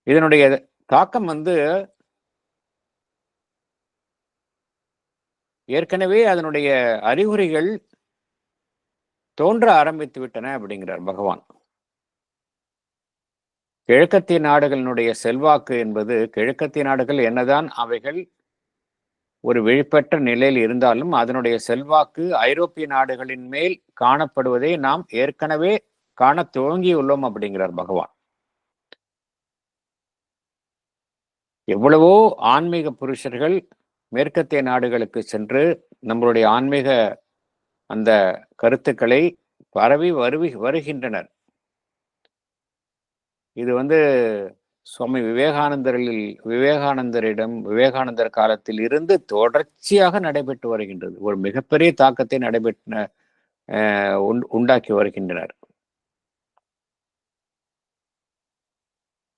இதனுடைய தாக்கம் ஏற்கனவே அதனுடைய அறிகுறிகள் தோன்ற ஆரம்பித்து விட்டன அப்படிங்கிறார் பகவான். கிழக்கத்திய நாடுகளினுடைய செல்வாக்கு என்பது, கிழக்கத்திய நாடுகள் என்னதான் அவைகள் ஒரு விழிப்பற்ற நிலையில் இருந்தாலும் அதனுடைய செல்வாக்கு ஐரோப்பிய நாடுகளின் மேல் காணப்படுவதை நாம் ஏற்கனவே காண துவங்கியுள்ளோம் அப்படிங்கிறார் பகவான். எவ்வளவோ ஆன்மீக புருஷர்கள் மேற்கத்திய நாடுகளுக்கு சென்று நம்மளுடைய ஆன்மீக அந்த கருத்துக்களை பரவி வருகின்றனர். இது சுவாமி விவேகானந்தர் காலத்தில் இருந்து தொடர்ச்சியாக நடைபெற்று வருகின்றது. ஒரு மிகப்பெரிய தாக்கத்தை உண்டாக்கி வருகின்றனர்.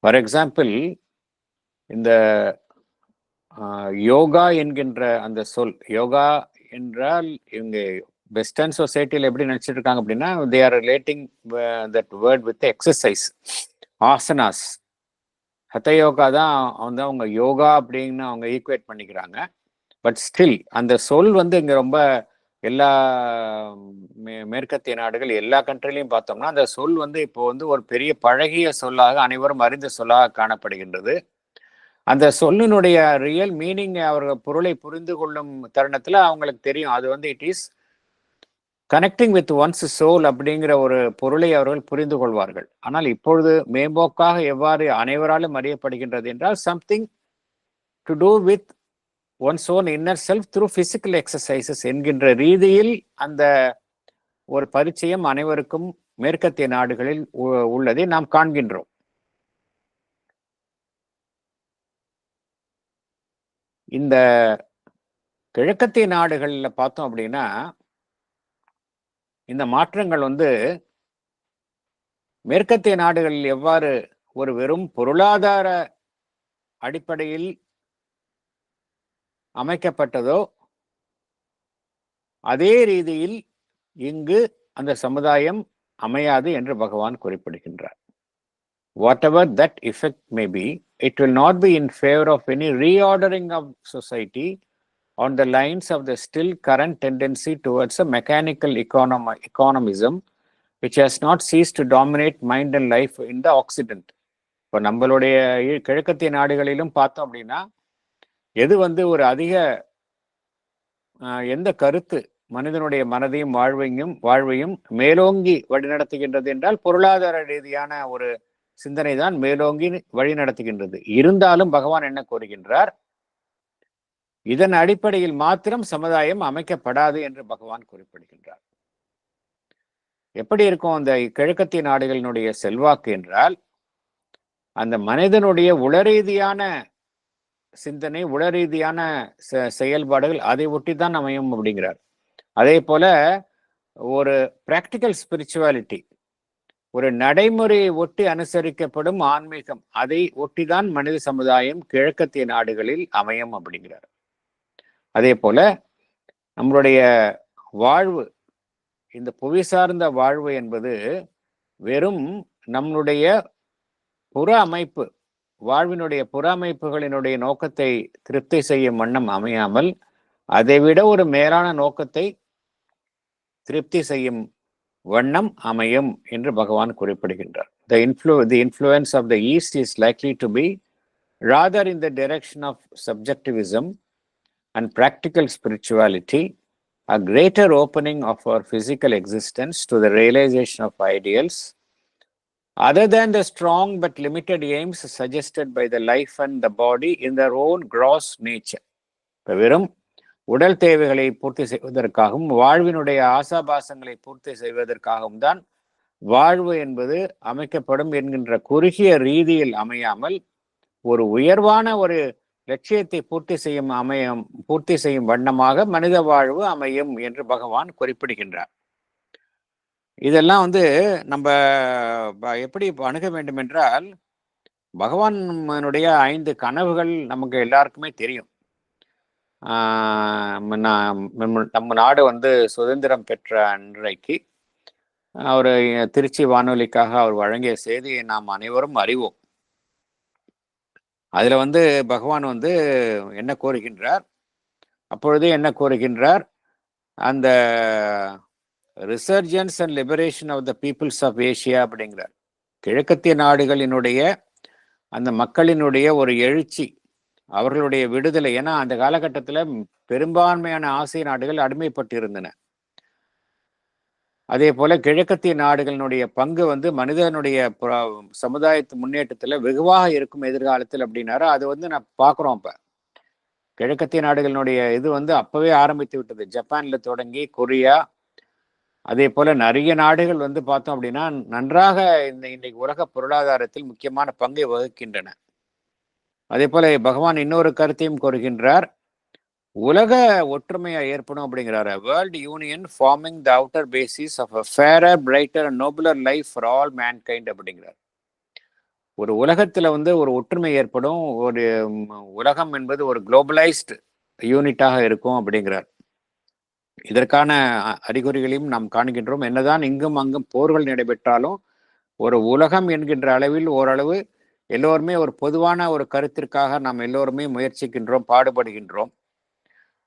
ஃபார் எக்ஸாம்பிள், இந்த யோகா என்கின்ற அந்த சொல், யோகா என்றால் இவங்க வெஸ்டர்ன் சொசைட்டியில் எப்படி நினைச்சிட்டு இருக்காங்க அப்படின்னா, they are relating that word with exercise, asanas. Hatha yoga தான் அவங்க யோகா அப்படின்னு அவங்க ஈக்குவேட் பண்ணிக்கிறாங்க. பட் ஸ்டில் அந்த சொல் இங்க ரொம்ப எல்லா மேற்கத்திய நாடுகள் எல்லா கண்ட்ரிலையும் பார்த்தோம்னா அந்த சொல் இப்போ ஒரு பெரிய பழகிய சொல்லாக, அனைவரும் அறிந்த சொல்லாக காணப்படுகின்றது. அந்த சொல்லினுடைய ரியல் மீனிங், அவர்கள் பொருளை புரிந்து கொள்ளும் தருணத்துல அவங்களுக்கு தெரியும் அது it is connecting with one's soul அப்படிங்கிற ஒரு பொருளை அவர்கள் புரிந்து கொள்வார்கள். ஆனால் இப்பொழுது மேம்போக்காக எவ்வாறு அனைவராலும் அறியப்படுகின்றது என்றால், something to do with one's own inner self through physical exercises என்கின்ற ரீதியில் அந்த ஒரு பரிச்சயம் அனைவருக்கும் மேற்கத்திய நாடுகளில் உள்ளதை நாம் காண்கின்றோம். இந்த கிழக்கத்திய நாடுகள்ல பார்த்தோம் அப்படின்னா இந்த மாற்றங்கள் மேற்கத்திய நாடுகளில் எவ்வாறு ஒரு வெறும் பொருளாதார அடிப்படையில் அமைக்கப்பட்டதோ அதே ரீதியில் இங்கு அந்த சமுதாயம் அமையாது என்று பகவான் குறிப்பிடுகின்றார். Whatever that effect may be, it will not be in favor of any reordering of society on the lines of the still current tendency towards a mechanical economism, which has not ceased to dominate mind and life in the Occident. இப்போ நம்மளுடைய கிழக்கத்திய நாடுகளிலும் பார்த்தோம் அப்படின்னா எது ஒரு அதிக எந்த கருத்து மனிதனுடைய மனதையும் வாழ்வையும் மேலோங்கி வழிநடத்துகின்றது என்றால் பொருளாதார ரீதியான ஒரு சிந்தனை தான் மேலோங்கி வழி நடத்துகின்றது. இருந்தாலும் பகவான் என்ன கூறுகின்றார்? இதன் அடிப்படையில் மாத்திரம் சமுதாயம் அமைக்கப்படாது என்று பகவான் குறிப்பிடுகின்றார். எப்படி இருக்கும் அந்த கிழக்கத்திய நாடுகளினுடைய செல்வாக்கு என்றால், அந்த மனிதனுடைய உளரீதியான சிந்தனை, உளரீதியான செயல்பாடுகள் அதை ஒட்டிதான் அமையும் அப்படிங்கிறார். அதே போல ஒரு பிராக்டிக்கல் ஸ்பிரிச்சுவாலிட்டி, ஒரு நடைமுறையை ஒட்டி அனுசரிக்கப்படும் ஆன்மீகம், அதை ஒட்டிதான் மனித சமுதாயம் கிழக்கத்திய நாடுகளில் அமையும் அப்படிங்கிறார். அதே போல நம்மளுடைய வாழ்வு, இந்த புவி சார்ந்த வாழ்வு என்பது வெறும் நம்முடைய புற அமைப்பு, வாழ்வினுடைய புற அமைப்புகளினுடைய நோக்கத்தை திருப்தி செய்யும் வண்ணம் அமையாமல் அதைவிட ஒரு மேலான நோக்கத்தை திருப்தி செய்யும் வண்ணம் அமையும் என்று பகவான் குறிப்பிடுகின்றார். The influence of the East is likely to be rather in the direction of subjectivism and practical spirituality, a greater opening of our physical existence to the realization of ideals other than the strong but limited aims suggested by the life and the body in their own gross nature. வெறும் உடல் தேவைகளை பூர்த்தி செய்வதற்காகவும் வாழ்வினுடைய ஆசாபாசங்களை பூர்த்தி செய்வதற்காகவும் தான் வாழ்வு என்பது அமைக்கப்படும் என்கின்ற குறுகிய ரீதியில் அமையாமல் ஒரு உயர்வான ஒரு லட்சியத்தை பூர்த்தி செய்யும் வண்ணமாக மனித வாழ்வு அமையும் என்று பகவான் குறிப்பிடுகின்றார். இதெல்லாம் நம்ம எப்படி அணுக வேண்டும் என்றால், பகவானுடைய 5 கனவுகள் நமக்கு எல்லாருக்குமே தெரியும். நம்ம நாடு சுதந்திரம் பெற்ற அன்றைக்கு அவர் திருச்சி வானொலிக்காக அவர் வழங்கிய செய்தியை நாம் அனைவரும் அறிவோம். அதுல பகவான் என்ன கோருகின்றார்? அப்பொழுதே என்ன கோருகின்றார்? அந்த resurgence and liberation of the peoples of Asia அப்படிங்கிறார். கிழக்கத்திய நாடுகளினுடைய அந்த மக்களினுடைய ஒரு எழுச்சி, அவர்களுடைய விடுதலை. ஏன்னா அந்த காலகட்டத்தில் பெரும்பான்மையான ஆசிய நாடுகள் அடிமைப்பட்டு இருந்தன. அதே போல கிழக்கத்திய நாடுகளினுடைய பங்கு மனிதனுடைய சமுதாயத்து முன்னேற்றத்தில் வெகுவாக இருக்கும் எதிர்காலத்தில் அப்படின்னாரு. அது நான் பார்க்குறோம். இப்போ கிழக்கத்திய நாடுகளினுடைய இது அப்பவே ஆரம்பித்து விட்டது. ஜப்பான்ல தொடங்கி கொரியா, அதே போல நிறைய நாடுகள் பார்த்தோம் அப்படின்னா நன்றாக இன்னைக்கு உலக பொருளாதாரத்தில் முக்கியமான பங்கை வகிக்கின்றன. அதே போல பகவான் இன்னொரு கருத்தையும் கூறுகின்றார். உலக ஒற்றுமையா ஏற்படும் அப்படிங்கிறாரு. World union forming the outer basis of a fairer, brighter and nobler life for all mankind அப்படிங்கிறார். ஒரு உலகத்துல ஒரு ஒற்றுமை ஏற்படும், ஒரு உலகம் என்பது ஒரு குளோபலைஸ்டு யூனிட்டாக இருக்கும் அப்படிங்கிறார். இதற்கான அறிகுறிகளையும் நாம் காண்கின்றோம். என்னதான் இங்கும் அங்கும் போர்கள் நடைபெற்றாலும் ஒரு உலகம் என்கின்ற அளவில் ஓரளவு எல்லோருமே ஒரு பொதுவான ஒரு கருத்திற்காக நாம் எல்லோருமே முயற்சிக்கின்றோம், பாடுபடுகின்றோம்.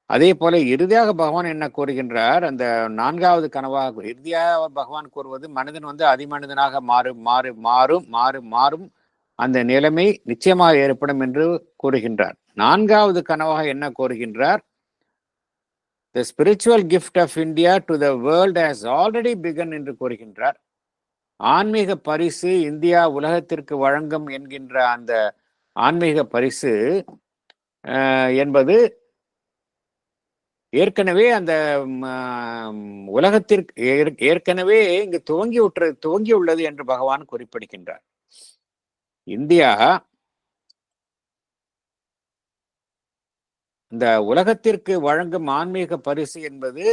அதே போல இறுதியாக பகவான் என்ன கூறுகின்றார்? அந்த 4வது கனவாக இறுதியாக பகவான் கூறுவது மனிதன் அதிமனிதனாக மாறும் அந்த நிலைமை நிச்சயமாக ஏற்படும் என்று கூறுகின்றார். 4வது கனவாக என்ன கூறுகின்றார்? The spiritual gift of India to the world has already begun என்று கூறுகின்றார். ஆன்மீக பரிசு இந்தியா உலகத்திற்கு வழங்கும் என்கின்ற அந்த ஆன்மீக பரிசு என்பது ஏற்கனவே அந்த உலகத்திற்கு ஏற்கனவே இங்கு துவங்கியுள்ளது என்று பகவான் குறிப்பிடுகின்றார். இந்தியா இந்த உலகத்திற்கு வழங்கும் ஆன்மீக பரிசு என்பது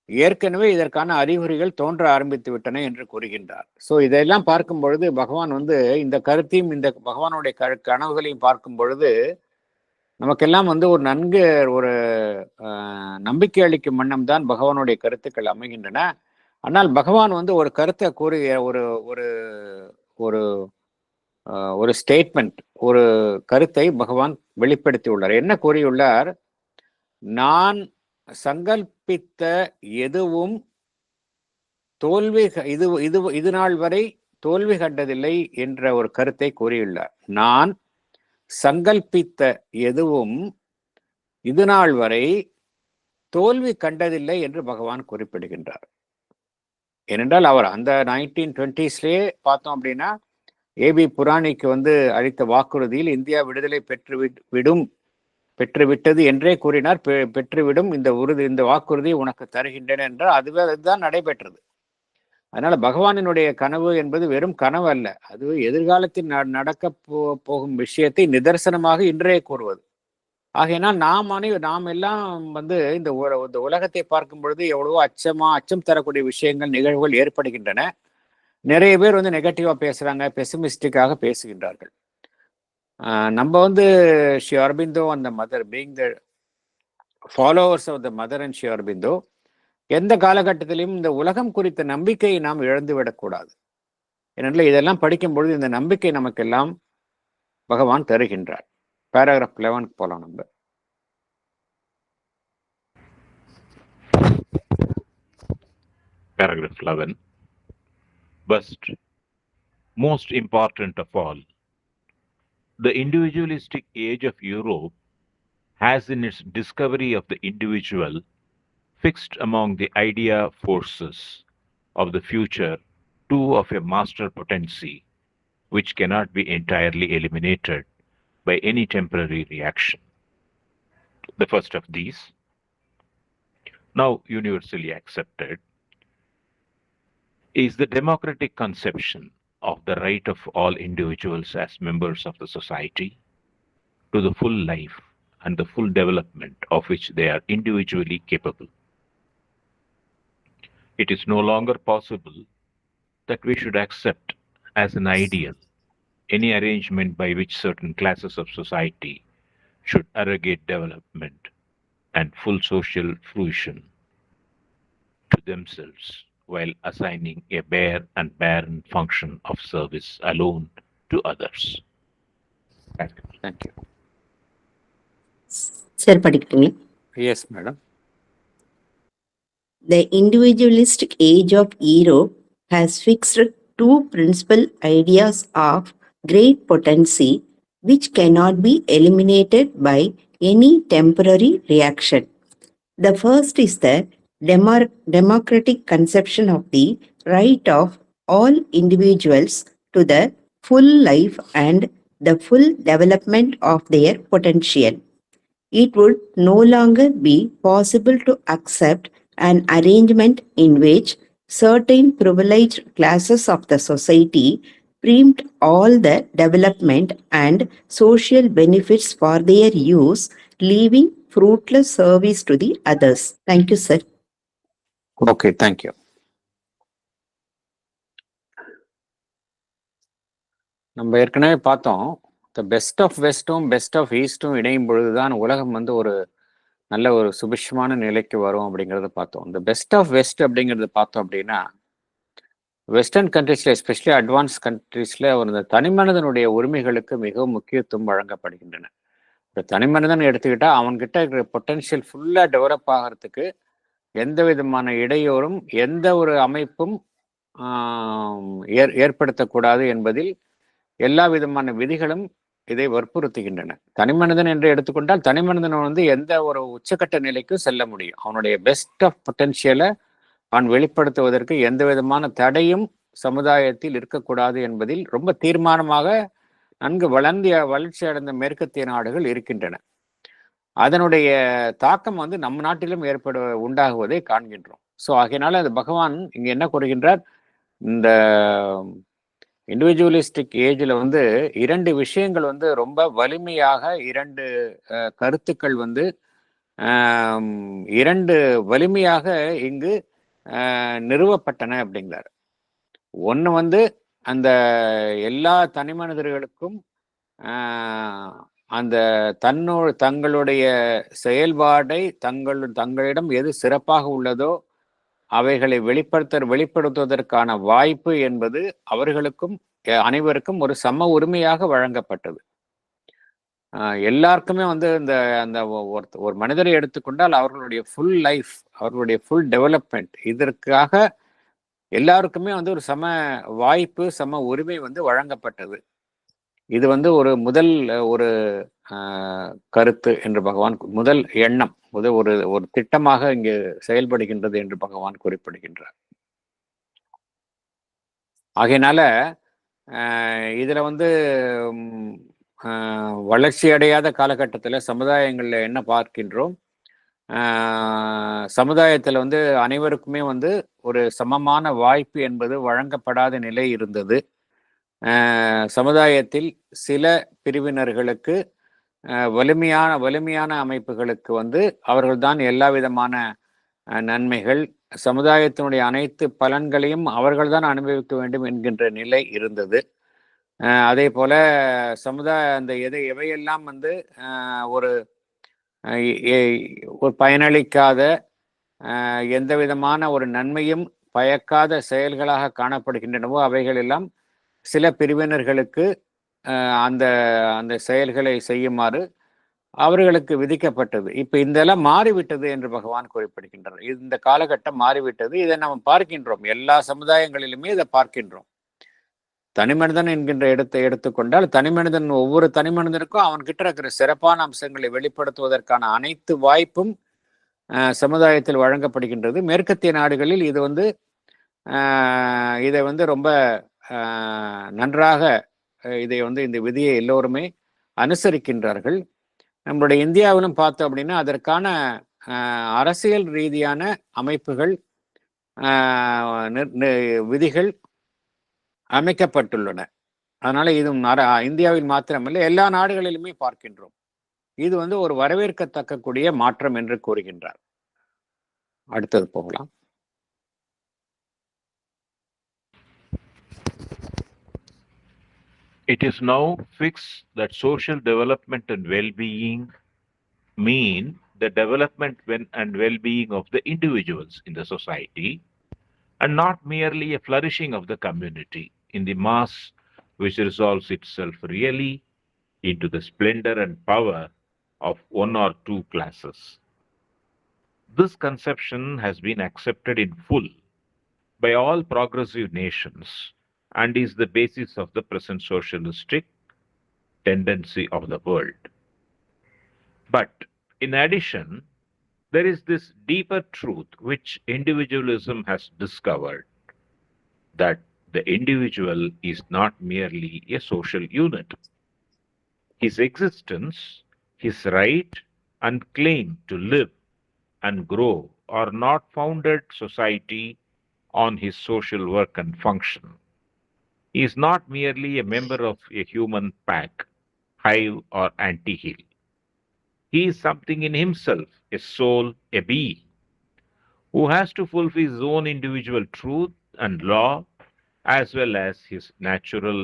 ஏற்கனவே இதற்கான அறிகுறிகள் தோன்ற ஆரம்பித்து விட்டன என்று கூறுகின்றார். ஸோ இதெல்லாம் பார்க்கும் பொழுது பகவான் இந்த கருத்தையும் இந்த பகவானுடைய கனவுகளையும் பார்க்கும் பொழுது நமக்கெல்லாம் வந்து ஒரு நன்கு ஒரு நம்பிக்கை அளிக்கும் வண்ணம் தான் பகவானுடைய கருத்துக்கள் அமைகின்றன. ஆனால் பகவான் வந்து ஒரு கருத்தை கூறிய ஒரு ஒரு ஒரு ஒரு ஸ்டேட்மெண்ட், ஒரு கருத்தை பகவான் வெளிப்படுத்தி உள்ளார். என்ன கூறியுள்ளார்? நான் சங்கல்பித்த எதுவும் தோல்வி இது இது இது நாள் வரை தோல்வி கண்டதில்லை என்ற ஒரு கருத்தை கூறியுள்ளார். நான் சங்கல்பித்த எதுவும் இது நாள் வரை தோல்வி கண்டதில்லை என்று பகவான் குறிப்பிடுகின்றார். ஏனென்றால் அவர் அந்த 1920ஸ்லயே பார்த்தோம் அப்படின்னா ஏபி புராணிக்கு வந்து அளித்த வாக்குறுதியில் இந்தியா விடுதலை பெற்றுவிட்டது என்றே கூறினார். பெற்றுவிடும் இந்த வாக்குறுதி உனக்கு தருகின்றன என்றால் அதுதான் நடைபெற்றது. அதனால பகவானினுடைய கனவு என்பது வெறும் கனவு அல்ல, அது எதிர்காலத்தில் நடக்க போகும் விஷயத்தை நிதர்சனமாக இன்றைய கூறுவது. ஆகையினால் நாம் எல்லாம் வந்து இந்த உலகத்தை பார்க்கும் பொழுது எவ்வளவோ அச்சம் தரக்கூடிய விஷயங்கள், நிகழ்வுகள் ஏற்படுகின்றன. நிறைய பேர் வந்து நெகட்டிவா பேசுறாங்க, பெசிமிஸ்டிக்காக பேசுகின்றார்கள். நம்ம வந்து ஸ்ரீ அரபிந்தோ அந்த Mother being the followers of the Mother and Sri Aurobindo எந்த காலகட்டத்திலையும் இந்த உலகம் குறித்த நம்பிக்கையை நாம் இழந்துவிடக்கூடாது. ஏனென்றால் இதெல்லாம் படிக்கும் பொழுது இந்த நம்பிக்கை நமக்கெல்லாம் பகவான் தருகின்றார். பேராகிராஃப் 11 போலாம் நம்ம. Paragraph 11. But most important of all, the individualistic age of Europe has in its discovery of the individual fixed among the idea forces of the future two of a master potency which cannot be entirely eliminated by any temporary reaction. The first of these, now universally accepted, is the democratic conception of the right of all individuals as members of the society to the full life and the full development of which they are individually capable. It is no longer possible that we should accept as an ideal any arrangement by which certain classes of society should arrogate development and full social fruition to themselves while assigning a bare and barren function of service alone to others. Thank you. Sir, படிக்கிறீங்க? Yes, madam. The individualistic age of Europe has fixed two principal ideas of great potency which cannot be eliminated by any temporary reaction. The first is the democratic conception of the right of all individuals to the full life and the full development of their potential. It would no longer be possible to accept an arrangement in which certain privileged classes of the society preempt all the development and social benefits for their use, leaving fruitless service to the others. Thank you, sir. Okay, thank you. நம்ம ஏற்கனவே பார்த்தோம், the best of வெஸ்டும் best of ஈஸ்டும் இணையும் பொழுதுதான் உலகம் வந்து ஒரு நல்ல ஒரு சுபிஷமான நிலைக்கு வரும் அப்படிங்கிறத பார்த்தோம். இந்த பெஸ்ட் ஆஃப் வெஸ்ட் அப்படிங்கிறத பார்த்தோம் அப்படின்னா, வெஸ்டர்ன் கண்ட்ரீஸ்ல எஸ்பெஷலி அட்வான்ஸ் கண்ட்ரீஸ்ல ஒரு தனிமனிதனுடைய உரிமைகளுக்கு மிகவும் முக்கியத்துவம் வழங்கப்படுகின்றன. இப்போ தனிமனிதன் எடுத்துக்கிட்டா அவன்கிட்ட இருக்கிற பொட்டன்ஷியல் ஃபுல்லா டெவலப் ஆகிறதுக்கு எந்த விதமான இடையூறும் எந்த ஒரு அமைப்பும் ஏற்படுத்தக்கூடாது என்பதில் எல்லா விதமான விதிகளும் இதை வற்புறுத்துகின்றன. தனிமனிதன் என்று எடுத்துக்கொண்டால் தனிமனிதன் வந்து எந்த ஒரு உச்சக்கட்ட நிலைக்கும் செல்ல முடியும். அவனுடைய பெஸ்ட் ஆஃப் பொட்டன்ஷியலை அவன் வெளிப்படுத்துவதற்கு எந்த விதமான தடையும் சமுதாயத்தில் இருக்கக்கூடாது என்பதில் ரொம்ப தீர்மானமாக நன்கு வளர்ச்சி அடைந்த மேற்கத்திய நாடுகள் இருக்கின்றன. அதனுடைய தாக்கம் வந்து நம்ம நாட்டிலும் உண்டாகுவதை காண்கின்றோம். ஸோ ஆகையினால அது பகவான் இங்க என்ன கூறுகின்றார், இந்த இண்டிவிஜுவலிஸ்டிக் ஏஜ்ல வந்து இரண்டு விஷயங்கள் வந்து ரொம்ப வலிமையாக, இரண்டு கருத்துக்கள் வந்து இரண்டு வலிமையாக இங்கு நிறுவப்பட்டன அப்படிங்கிறார். ஒன்று வந்து அந்த எல்லா தனி மனிதர்களுக்கும் அந்த தங்களுடைய செயல்பாடை தங்களிடம் எது சிறப்பாக உள்ளதோ அவைகளை வெளிப்படுத்துவதற்கான வாய்ப்பு என்பது அவர்களுக்கும் அனைவருக்கும் ஒரு சம உரிமையாக வழங்கப்பட்டது. எல்லாருக்குமே வந்து இந்த அந்த ஒரு மனிதரை எடுத்துக்கொண்டால் அவர்களுடைய ஃபுல் லைஃப், அவர்களுடைய ஃபுல் டெவலப்மெண்ட், இதற்காக எல்லாருக்குமே வந்து ஒரு சம வாய்ப்பு, சம உரிமை வந்து வழங்கப்பட்டது. இது வந்து ஒரு முதல் ஒரு கருத்து என்று பகவான், முதல் எண்ணம், ஒரு ஒரு திட்டமாக இங்கு செயல்படுகின்றது என்று பகவான் குறிப்பிடுகின்றார். ஆகையினால இதுல வந்து வளர்ச்சி அடையாத காலகட்டத்தில் சமுதாயங்கள்ல என்ன பார்க்கின்றோம், சமுதாயத்தில் வந்து அனைவருக்குமே வந்து ஒரு சமமான வாய்ப்பு என்பது வழங்கப்படாத நிலை இருந்தது. சமுதாயத்தில் சில பிரிவினர்களுக்கு, வலிமையான அமைப்புகளுக்கு வந்து அவர்கள்தான் எல்லா விதமான நன்மைகள், சமுதாயத்தினுடைய அனைத்து பலன்களையும் அவர்கள்தான் அனுபவிக்க வேண்டும் என்கின்ற நிலை இருந்தது. அதே போல அந்த எவையெல்லாம் வந்து ஒரு பயனளிக்காத, எந்த விதமான ஒரு நன்மையும் பயக்காத செயல்களாக காணப்படுகின்றனவோ அவைகள் எல்லாம் சில பிரிவினர்களுக்கு அந்த அந்த செயல்களை செய்யுமாறு அவர்களுக்கு விதிக்கப்பட்டது. இப்ப இதெல்லாம் மாறிவிட்டது என்று பகவான் குறிப்பிடுகின்றார். இந்த காலகட்டம் மாறிவிட்டது. இதை நாம் பார்க்கின்றோம், எல்லா சமுதாயங்களிலுமே இதை பார்க்கின்றோம். தனிமனிதன் என்கின்ற எடுத்துக்கொண்டால் தனிமனிதன், ஒவ்வொரு தனிமனிதனுக்கும் அவன்கிட்ட இருக்கிற சிறப்பான அம்சங்களை வெளிப்படுத்துவதற்கான அனைத்து வாய்ப்பும் சமுதாயத்தில் வழங்கப்படுகின்றது. மேற்கத்திய நாடுகளில் இது வந்து இதை வந்து ரொம்ப நன்றாக இதை வந்து இந்த விதியை எல்லோருமே அனுசரிக்கின்றார்கள். நம்மளுடைய இந்தியாவிலும் பார்த்தோம் அப்படின்னா அதற்கான அரசியல் ரீதியான அமைப்புகள், விதிகள் அமைக்கப்பட்டுள்ளன. அதனால இது இந்தியாவில் மாத்திரமல்ல, எல்லா நாடுகளிலுமே பார்க்கின்றோம். இது வந்து ஒரு வரவேற்கத்தக்கக்கூடிய மாற்றம் என்று கூறுகின்றார். அடுத்தது போகலாம். It is now fixed that social development and well-being mean the development and well-being of the individuals in the society, and not merely a flourishing of the community in the mass, which resolves itself really into the splendor and power of one or two classes. This conception has been accepted in full by all progressive nations and is the basis of the present socialistic tendency of the world. But in addition, there is this deeper truth which individualism has discovered, that the individual is not merely a social unit. His existence, his right and claim to live and grow are not founded society on his social work and function. He is not merely a member of a human pack, hive or ant-hill. He is something in himself, a soul, a being, who has to fulfill his own individual truth and law, as well as his natural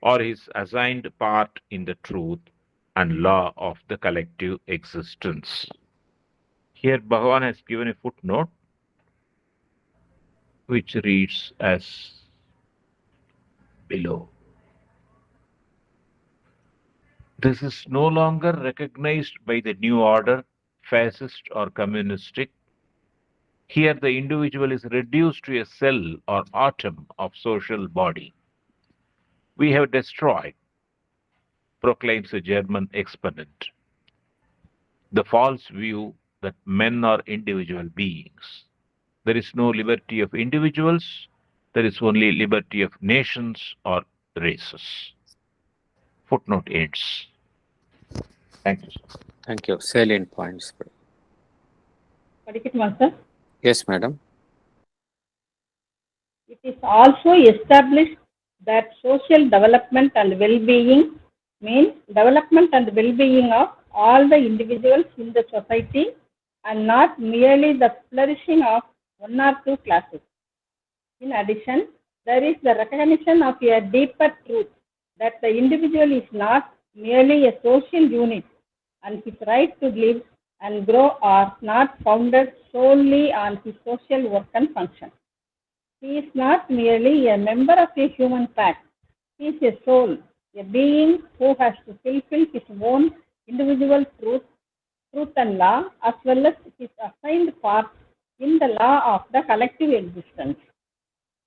or his assigned part in the truth and law of the collective existence. Here Bhagavan has given a footnote which reads as below. This is no longer recognized by the new order, fascist or communistic. Here the individual is reduced to a cell or atom of social body. We have destroyed, proclaims a German exponent, the false view that men are individual beings. There is no liberty of individuals, there is only liberty of nations or races. Footnote ends. Thank you. Thank you. Salient points. Sir? Yes, madam. It is also established that social development and well-being means development and well-being of all the individuals in the society and not merely the flourishing of one or two classes. In addition, there is the recognition of a deeper truth that the individual is not merely a social unit, and his right to live and grow are not founded solely on his social work and function. He is not merely a member of a human pack. He is a soul, a being who has to fulfill his own individual truth and law, as well as his assigned part in the law of the collective existence.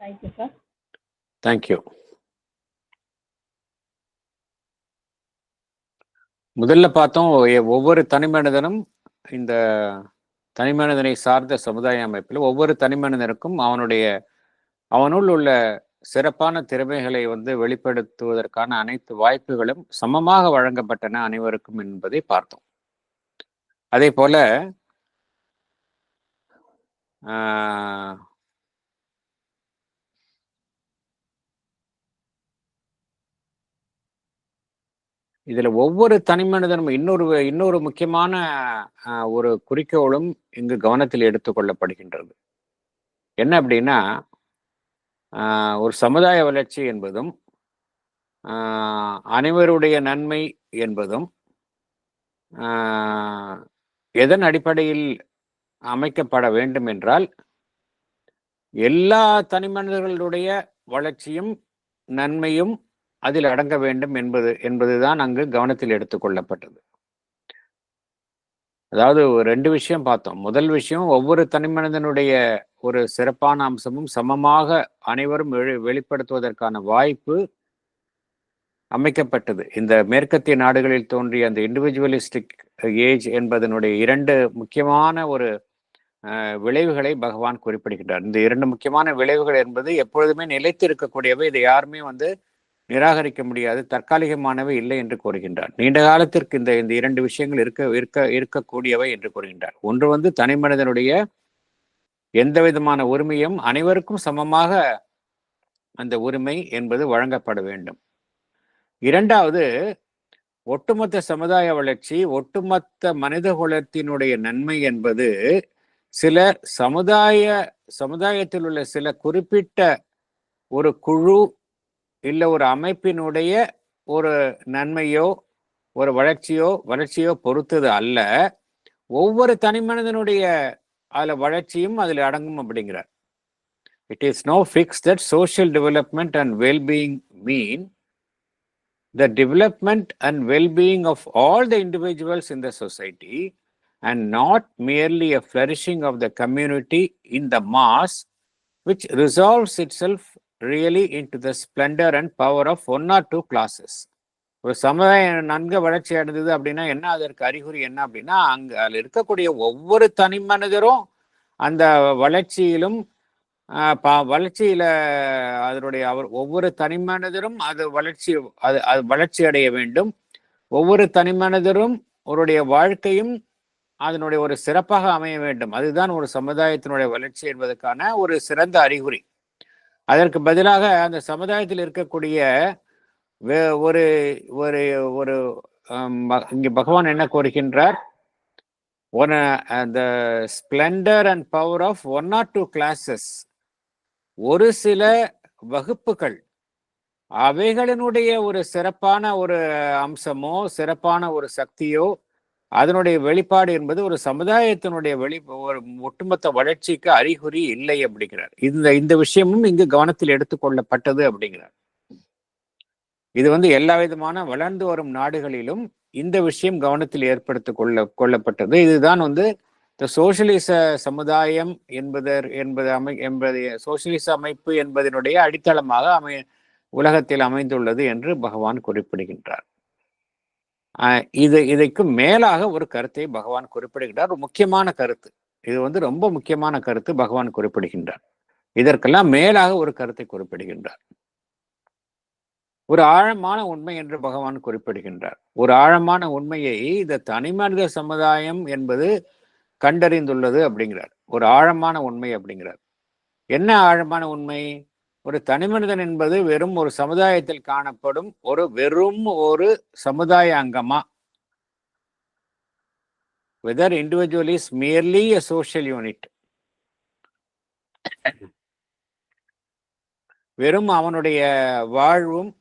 Thank you, sir. Thank you. முதல்ல பார்த்தோம், ஒவ்வொரு தனி மனிதனும் இந்த தனி மனிதனை சார்ந்த சமுதாய அமைப்பில் ஒவ்வொரு தனி மனிதனுக்கும் அவனுள் உள்ள சிறப்பான திறமைகளை வெளிப்படுத்துவதற்கான அனைத்து வாய்ப்புகளும் சமமாக வழங்கப்பட்டன அனைவருக்கும் என்பதை பார்த்தோம். அதே போல இதுல ஒவ்வொரு தனி மனிதனும் இன்னொரு முக்கியமான ஒரு குறிக்கோளும் இங்கு கவனத்தில் எடுத்துக்கொள்ளப்படுகின்றது. என்ன அப்படின்னா, ஒரு சமுதாய வளர்ச்சி என்பதும் அனைவருடைய நன்மை என்பதும் எதன் அடிப்படையில் அமைக்கப்பட வேண்டும் என்றால், எல்லா தனி மனிதர்களுடைய வளர்ச்சியும் நன்மையும் அதில் அடங்க வேண்டும் என்பதுதான் அங்கு கவனத்தில் எடுத்துக்கொள்ளப்பட்டது. அதாவது ரெண்டு விஷயம் பார்த்தோம். முதல் விஷயம், ஒவ்வொரு தனி மனிதனுடைய ஒரு சிறப்பான அம்சமும் சமமாக அனைவரும் வெளிப்படுத்துவதற்கான வாய்ப்பு அமைக்கப்பட்டது. இந்த மேற்கத்திய நாடுகளில் தோன்றிய அந்த இண்டிவிஜுவலிஸ்டிக் ஏஜ் என்பதனுடைய இரண்டு முக்கியமான ஒரு விளைவுகளை பகவான் குறிப்பிடுகின்றார். இந்த இரண்டு முக்கியமான விளைவுகள் என்பது எப்பொழுதுமே நிலைத்து இருக்கக்கூடியவை. இதை யாருமே நிராகரிக்க முடியாது, தற்காலிகமானவை இல்லை என்று கூறுகின்றார். நீண்ட காலத்திற்கு இந்த இரண்டு விஷயங்கள் இருக்கக்கூடியவை என்று கூறுகின்றார். ஒன்று தனி மனிதனுடைய எந்த விதமான உரிமையும் அனைவருக்கும் சமமாக அந்த உரிமை என்பது வழங்கப்பட வேண்டும். இரண்டாவது, ஒட்டுமொத்த சமுதாய வளர்ச்சி, ஒட்டுமொத்த மனித குலத்தினுடைய நன்மை என்பது சில சமுதாயத்தில் உள்ள சில குறிப்பிட்ட ஒரு குழு இல்ல ஒரு அமைப்பினுடைய ஒரு நன்மையோ ஒரு வளர்ச்சியோ பொறுத்தது அல்ல, ஒவ்வொரு தனி மனிதனுடைய வளர்ச்சியும் அதில் அடங்கும் அப்படிங்கிறார். It is no fixed that social development and well-being mean the development and well-being of all the individuals in the society, and not merely a flourishing of the community in the mass, which resolves itself really into the splendor and power of one or two classes. ஒரு சமுதாயம் நன்கு வளர்ச்சி அடைந்தது அப்படின்னா என்ன, அதற்கு அறிகுறி என்ன அப்படின்னா, அதில் இருக்கக்கூடிய ஒவ்வொரு தனி மனிதரும் அந்த வளர்ச்சியில ஒவ்வொரு தனி மனிதரும் அது வளர்ச்சி அடைய வேண்டும். ஒவ்வொரு தனி மனிதரும் அவருடைய வாழ்க்கையும் அதனுடைய ஒரு சிறப்பாக அமைய வேண்டும். அதுதான் ஒரு சமுதாயத்தினுடைய வளர்ச்சி என்பதற்கான ஒரு சிறந்த அறிகுறி. அதற்கு பதிலாக அந்த சமுதாயத்தில் இருக்கக்கூடிய ஒரு ஒரு ஒரு இங்க பகவான் என்ன கோருகின்றார், the splendor and power of one or two classes, ஒரு சில வகுப்புகள் அவைகளினுடைய ஒரு சிறப்பான ஒரு அம்சமோ சிறப்பான ஒரு சக்தியோ அதனுடைய வெளிப்பாடு என்பது ஒரு சமுதாயத்தினுடைய ஒரு ஒட்டுமொத்த வளர்ச்சிக்கு அறிகுறி இல்லை அப்படிங்கிறார். இந்த விஷயமும் இங்கு கவனத்தில் எடுத்துக்கொள்ளப்பட்டது அப்படிங்கிறார். இது எல்லா விதமான வளர்ந்து வரும் நாடுகளிலும் இந்த விஷயம் கவனத்தில் கொள்ளப்பட்டது. இதுதான் சோசியலிச சமுதாயம் சோசியலிச அமைப்பு என்பதனுடைய அடித்தளமாக உலகத்தில் அமைந்துள்ளது என்று பகவான் குறிப்பிடுகின்றார். இதைக்கு மேலாக ஒரு கருத்தை பகவான் குறிப்பிடுகின்றார். ஒரு முக்கியமான கருத்து இது, ரொம்ப முக்கியமான கருத்து பகவான் குறிப்பிடுகின்றார். இதற்கெல்லாம் மேலாக ஒரு கருத்தை குறிப்பிடுகின்றார். ஒரு ஆழமான உண்மை என்று பகவான் குறிப்பிடுகின்றார். ஒரு ஆழமான உண்மையை இந்த தனி மனித சமுதாயம் என்பது கண்டறிந்துள்ளது அப்படிங்கிறார். ஒரு ஆழமான உண்மை அப்படிங்கிறார். என்ன ஆழமான உண்மை? ஒரு தனி மனிதன் என்பது வெறும் ஒரு சமுதாயத்தில் காணப்படும் வெறும் ஒரு சமுதாய அங்கமா? Whether individual is merely a social unit, வெறும் அவனுடைய வாழ்வும்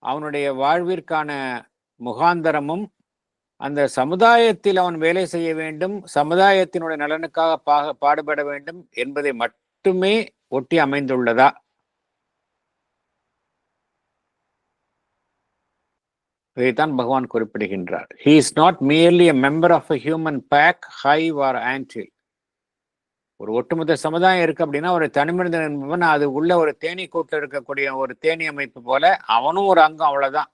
அவனுடைய வாழ்விற்கான முகாந்தரமும் அந்த சமுதாயத்தில் அவன் வேலை செய்ய வேண்டும், சமுதாயத்தினுடைய நலனுக்காக பாடுபட வேண்டும் என்பதை மட்டுமே ஒட்டி அமைந்துள்ளதா? இதைத்தான் பகவான் குறிப்பிடுகின்றார். He is not merely a member of a human pack, hive or anthill. ஒரு ஒட்டுமொத்த சமுதாயம் இருக்கு அப்படின்னா ஒரு தனிமனிதன் என்பவன் அது உள்ள ஒரு தேனீ கூட்டில் இருக்கக்கூடிய ஒரு தேனீ அமைப்பு போல அவனும் ஒரு அங்கம், அவ்வளவுதான்.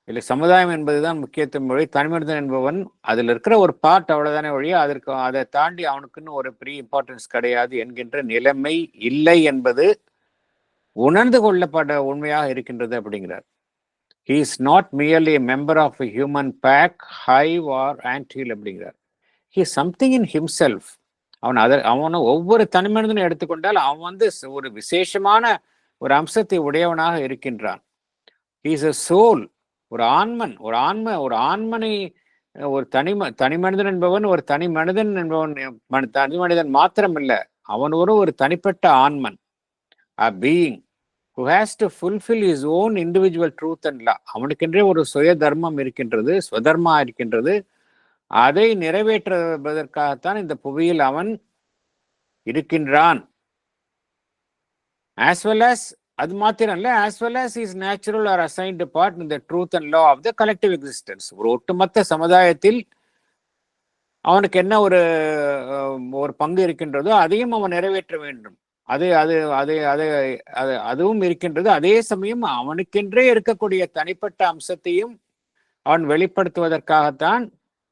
இல்லை, சமுதாயம் என்பதுதான் முக்கியத்துவம் மொழி. தனிமனிதன் என்பவன் அதில் இருக்கிற ஒரு பார்ட், அவ்வளவுதானே ஒழிய அதற்கு அதை தாண்டி அவனுக்குன்னு ஒரு பெரிய இம்பார்ட்டன்ஸ் கிடையாது என்கின்ற நிலைமை இல்லை என்பது உணர்ந்து கொள்ளப்பட உண்மையாக இருக்கின்றது அப்படிங்கிறார். He is not merely a member of a human pack, hive or anthill அப்படிங்கிறார். He is something in himself. அவனை ஒவ்வொரு தனிமனிதனும் எடுத்துக்கொண்டால் அவன் ஒரு விசேஷமான ஒரு அம்சத்தை உடையவனாக இருக்கின்றான். He is a soul, ஒரு ஆன்மன். ஒரு ஆன்மனை ஒரு தனிமனிதன் என்பவன் ஒரு தனி மனிதன் என்பவன் தனி மனிதன் மாத்திரம் இல்ல, அவன் ஒரு தனிப்பட்ட ஆன்மன், a being who has to fulfill his own individual truth and law. அவனுக்கென்றே ஒரு சுய தர்மம் இருக்கின்றது, ஸ்வதர்மா இருக்கின்றது. அதை நிறைவேற்றுவதற்காகத்தான் இந்த புவியில் அவன் இருக்கின்றான். as well as அது மாத்திரம் இல்ல, as well as his natural or assigned part in the truth and law of the collective existence. ஒரு ஒட்டுமொத்த சமுதாயத்தில் அவனுக்கு என்ன ஒரு பங்கு இருக்கின்றதோ அதையும் அவன் நிறைவேற்ற வேண்டும். அதுவும் இருக்கின்றது. அதே சமயம் அவனுக்கென்றே இருக்கக்கூடிய தனிப்பட்ட அம்சத்தையும் அவன் வெளிப்படுத்துவதற்காகத்தான்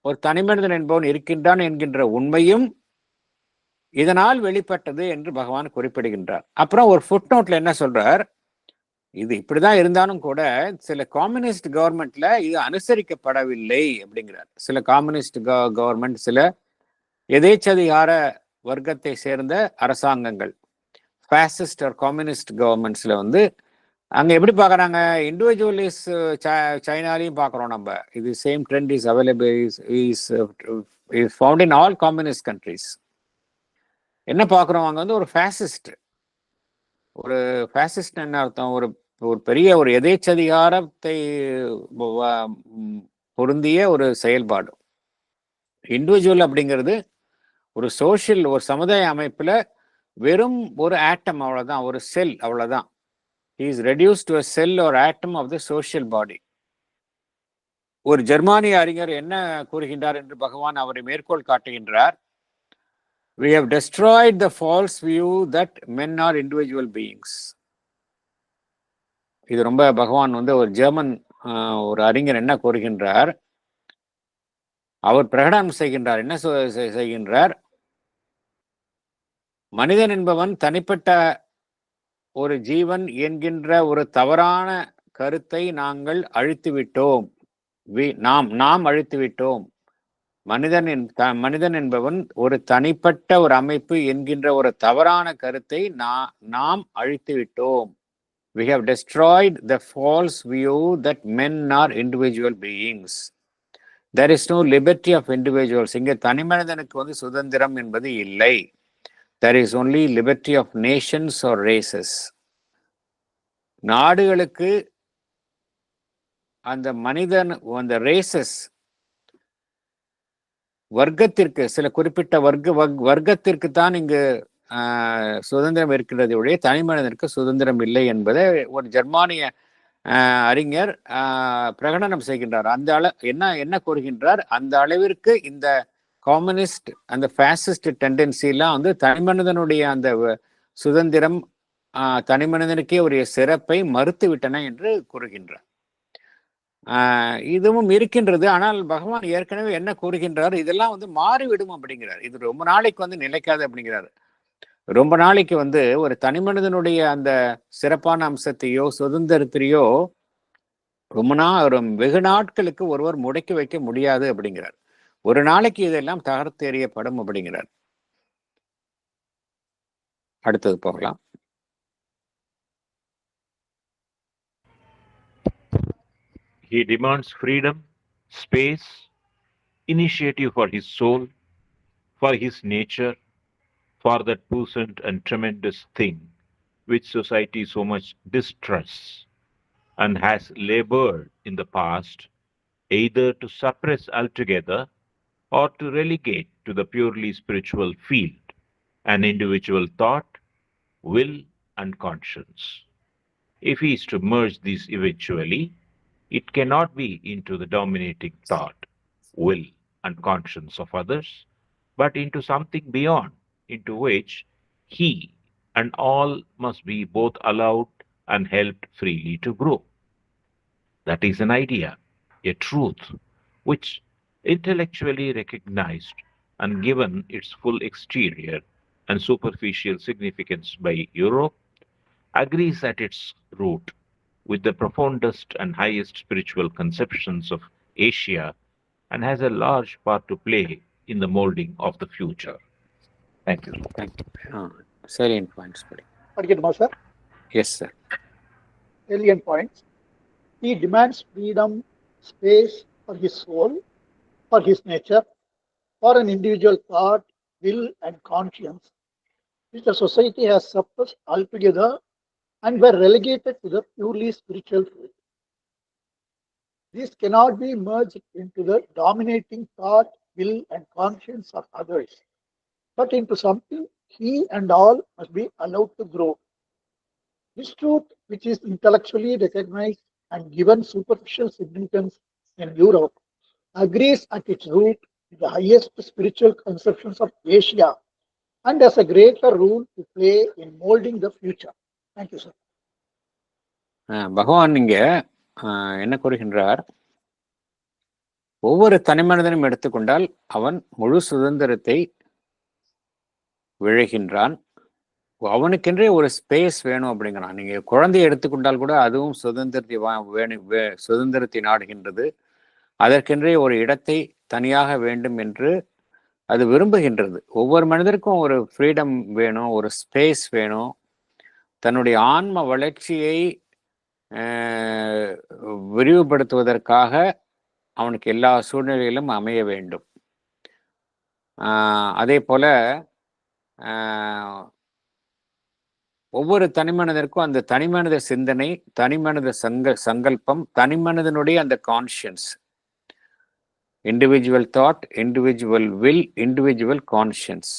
ஒரு தனிமனிதன் என்பவன் இருக்கின்றான் என்கின்ற உண்மையும் இதனால் வெளிப்பட்டது என்று பகவான் குறிப்பிடுகின்றார். அப்புறம் ஒரு ஃபுட் நோட்ல என்ன சொல்றார், இது இப்படிதான் இருந்தாலும் கூட சில கம்யூனிஸ்ட் கவர்மெண்ட்ல இது அனுசரிக்கப்படவில்லை அப்படிங்கிறார். சில கம்யூனிஸ்ட் கவர்மெண்ட், சில எதேச்சதிகார வர்க்கத்தை சேர்ந்த அரசாங்கங்கள், ஃபேசிஸ்ட் ஆர் கம்யூனிஸ்ட் கவர்மெண்ட்ஸ்ல அங்க எப்படி பாக்குறாங்க, இண்டிவிஜுவலிஸ் சைனாலையும் பாக்குறோம் நம்ம. இது same trend is available, is found in all communist countries. என்ன பாக்குறோம், அங்க ஒரு ஃபேசிஸ்ட், என்ன அர்த்தம், ஒரு பெரிய ஒரு எதேச்சதிகாரத்தை பொருந்திய ஒரு செயல்பாடு. இண்டிவிஜுவல் அப்படிங்கிறது ஒரு சோஷியல், ஒரு சமுதாய அமைப்புல வெறும் ஒரு ஆட்டம், அவ்வளவுதான், ஒரு செல், அவ்வளவுதான். He is reduced to a cell or atom of the social body. ஒரு ஜெர்மானிய அறிஞர் என்ன கூறுகின்றார் என்று பகவான் அவரை மேற்கோள் காட்டுகின்றார். We have destroyed the false view that men are individual beings. இது ரொம்ப பகவான் ஒரு ஜெர்மன் ஒரு அறிஞர் என்ன கூறுகின்றார், அவர் பிரகடனம் செய்கின்றார். என்ன செய்கின்றார், மனிதன் என்பவன் தனிப்பட்ட ஒரு ஜீவன் என்கின்ற ஒரு தவறான கருத்தை நாங்கள் அழித்துவிட்டோம். நாம் அழித்துவிட்டோம். மனிதன் என்பவன் ஒரு தனிப்பட்ட ஒரு அமைப்பு என்கின்ற ஒரு தவறான கருத்தை நாம் அழித்துவிட்டோம். We have destroyed the false view that men are individual beings. There is no liberty of individuals. இங்கே தனி மனிதனுக்கு சுதந்திரம் என்பது இல்லை. There is only liberty of nations or races. நாடுகளுக்கு அந்த மனிதன், அந்த ரேசஸ், வர்க்கத்திற்கு, சில குறிப்பிட்ட வர்க்கத்திற்கு தான் இங்கு சுதந்திரம் இருக்கிறது ஒழிய தனி மனிதனுக்கு சுதந்திரம் இல்லை என்பதை ஒரு ஜெர்மானிய அறிஞர் பிரகடனம் செய்கின்றார். அந்த என்ன கூறுகின்றார், அந்த அளவிற்கு இந்த கம்யூனிஸ்ட், அந்த ஃபேசிஸ்ட் டெண்டன்சி எல்லாம் தனி மனிதனுடைய அந்த சுதந்திரம், தனி மனிதனுக்கே ஒரு சிறப்பை மறுத்து விட்டன என்று கூறுகின்றார். இதுவும் இருக்கின்றது. ஆனால் பகவான் ஏற்கனவே என்ன கூறுகின்றார், இதெல்லாம் மாறிவிடும் அப்படிங்கிறார். இது ரொம்ப நாளைக்கு நிலைக்காது அப்படிங்கிறார். ரொம்ப நாளைக்கு ஒரு தனி மனிதனுடைய அந்த சிறப்பான அம்சத்தையோ சுதந்திரத்தையோ வெகு நாட்களுக்கு ஒருவர் முடக்கி வைக்க முடியாது அப்படிங்கிறார். ஒரு நாளைக்கு இதெல்லாம் தகர்த்து எறியப்படும் அப்படிங்கிறார். அடுத்தது போகலாம். He demands freedom, space, initiative for his soul, for his nature, for that puissant and tremendous thing which society so much distrusts and has labored in the past either to suppress altogether or to relegate to the purely spiritual field an individual thought, will, and conscience. If he is to merge these eventually, it cannot be into the dominating thought, will, and conscience of others, but into something beyond, into which he and all must be both allowed and helped freely to grow. That is an idea, a truth, which, intellectually recognized and given its full exterior and superficial significance by Europe, agrees at its root with the profoundest and highest spiritual conceptions of Asia and has a large part to play in the molding of the future. Thank you. Thank you. Salient points. படிக்கட்டுமா sir? Yes, sir. Salient points. He demands freedom, space for his soul, for his nature, for an individual thought, will, and conscience, which the society has suppressed altogether and were relegated to the purely spiritual field. These cannot be merged into the dominating thought, will, and conscience of others, but into something he and all must be allowed to grow. This truth, which is intellectually recognized and given superficial significance in Europe, agrees at its root with the highest spiritual conceptions of Asia and has a greater role to play in molding the future. Thank you, sir. பகவான் இங்க என்ன கூறுகின்றார்? ஒவ்வொரு தனிமனிதனும் எடுத்துக்கொண்டால் அவன் முழு சுதந்திரத்தை விழைகின்றான். அவனுக்கென்றே ஒரு ஸ்பேஸ் வேணும் அப்படிங்கிறான். நீங்க குழந்தையை எடுத்துக்கொண்டால் கூட அதுவும் சுதந்திரத்தை நாடுகின்றது. அதற்கென்றே ஒரு இடத்தை தனியாக வேண்டும் என்று அது விரும்புகின்றது. ஒவ்வொரு மனிதருக்கும் ஒரு ஃப்ரீடம் வேணும், ஒரு ஸ்பேஸ் வேணும். தன்னுடைய ஆன்ம வளர்ச்சியை விரிவுபடுத்துவதற்காக அவனுக்கு எல்லா சூழ்நிலையிலும் அமைய வேண்டும். அதே போல ஒவ்வொரு தனிமனிதருக்கும் அந்த தனிமனித சிந்தனை, தனிமனித சங்கல்பம், தனிமனிதனுடைய அந்த conscience, individual thought, individual will, individual conscience,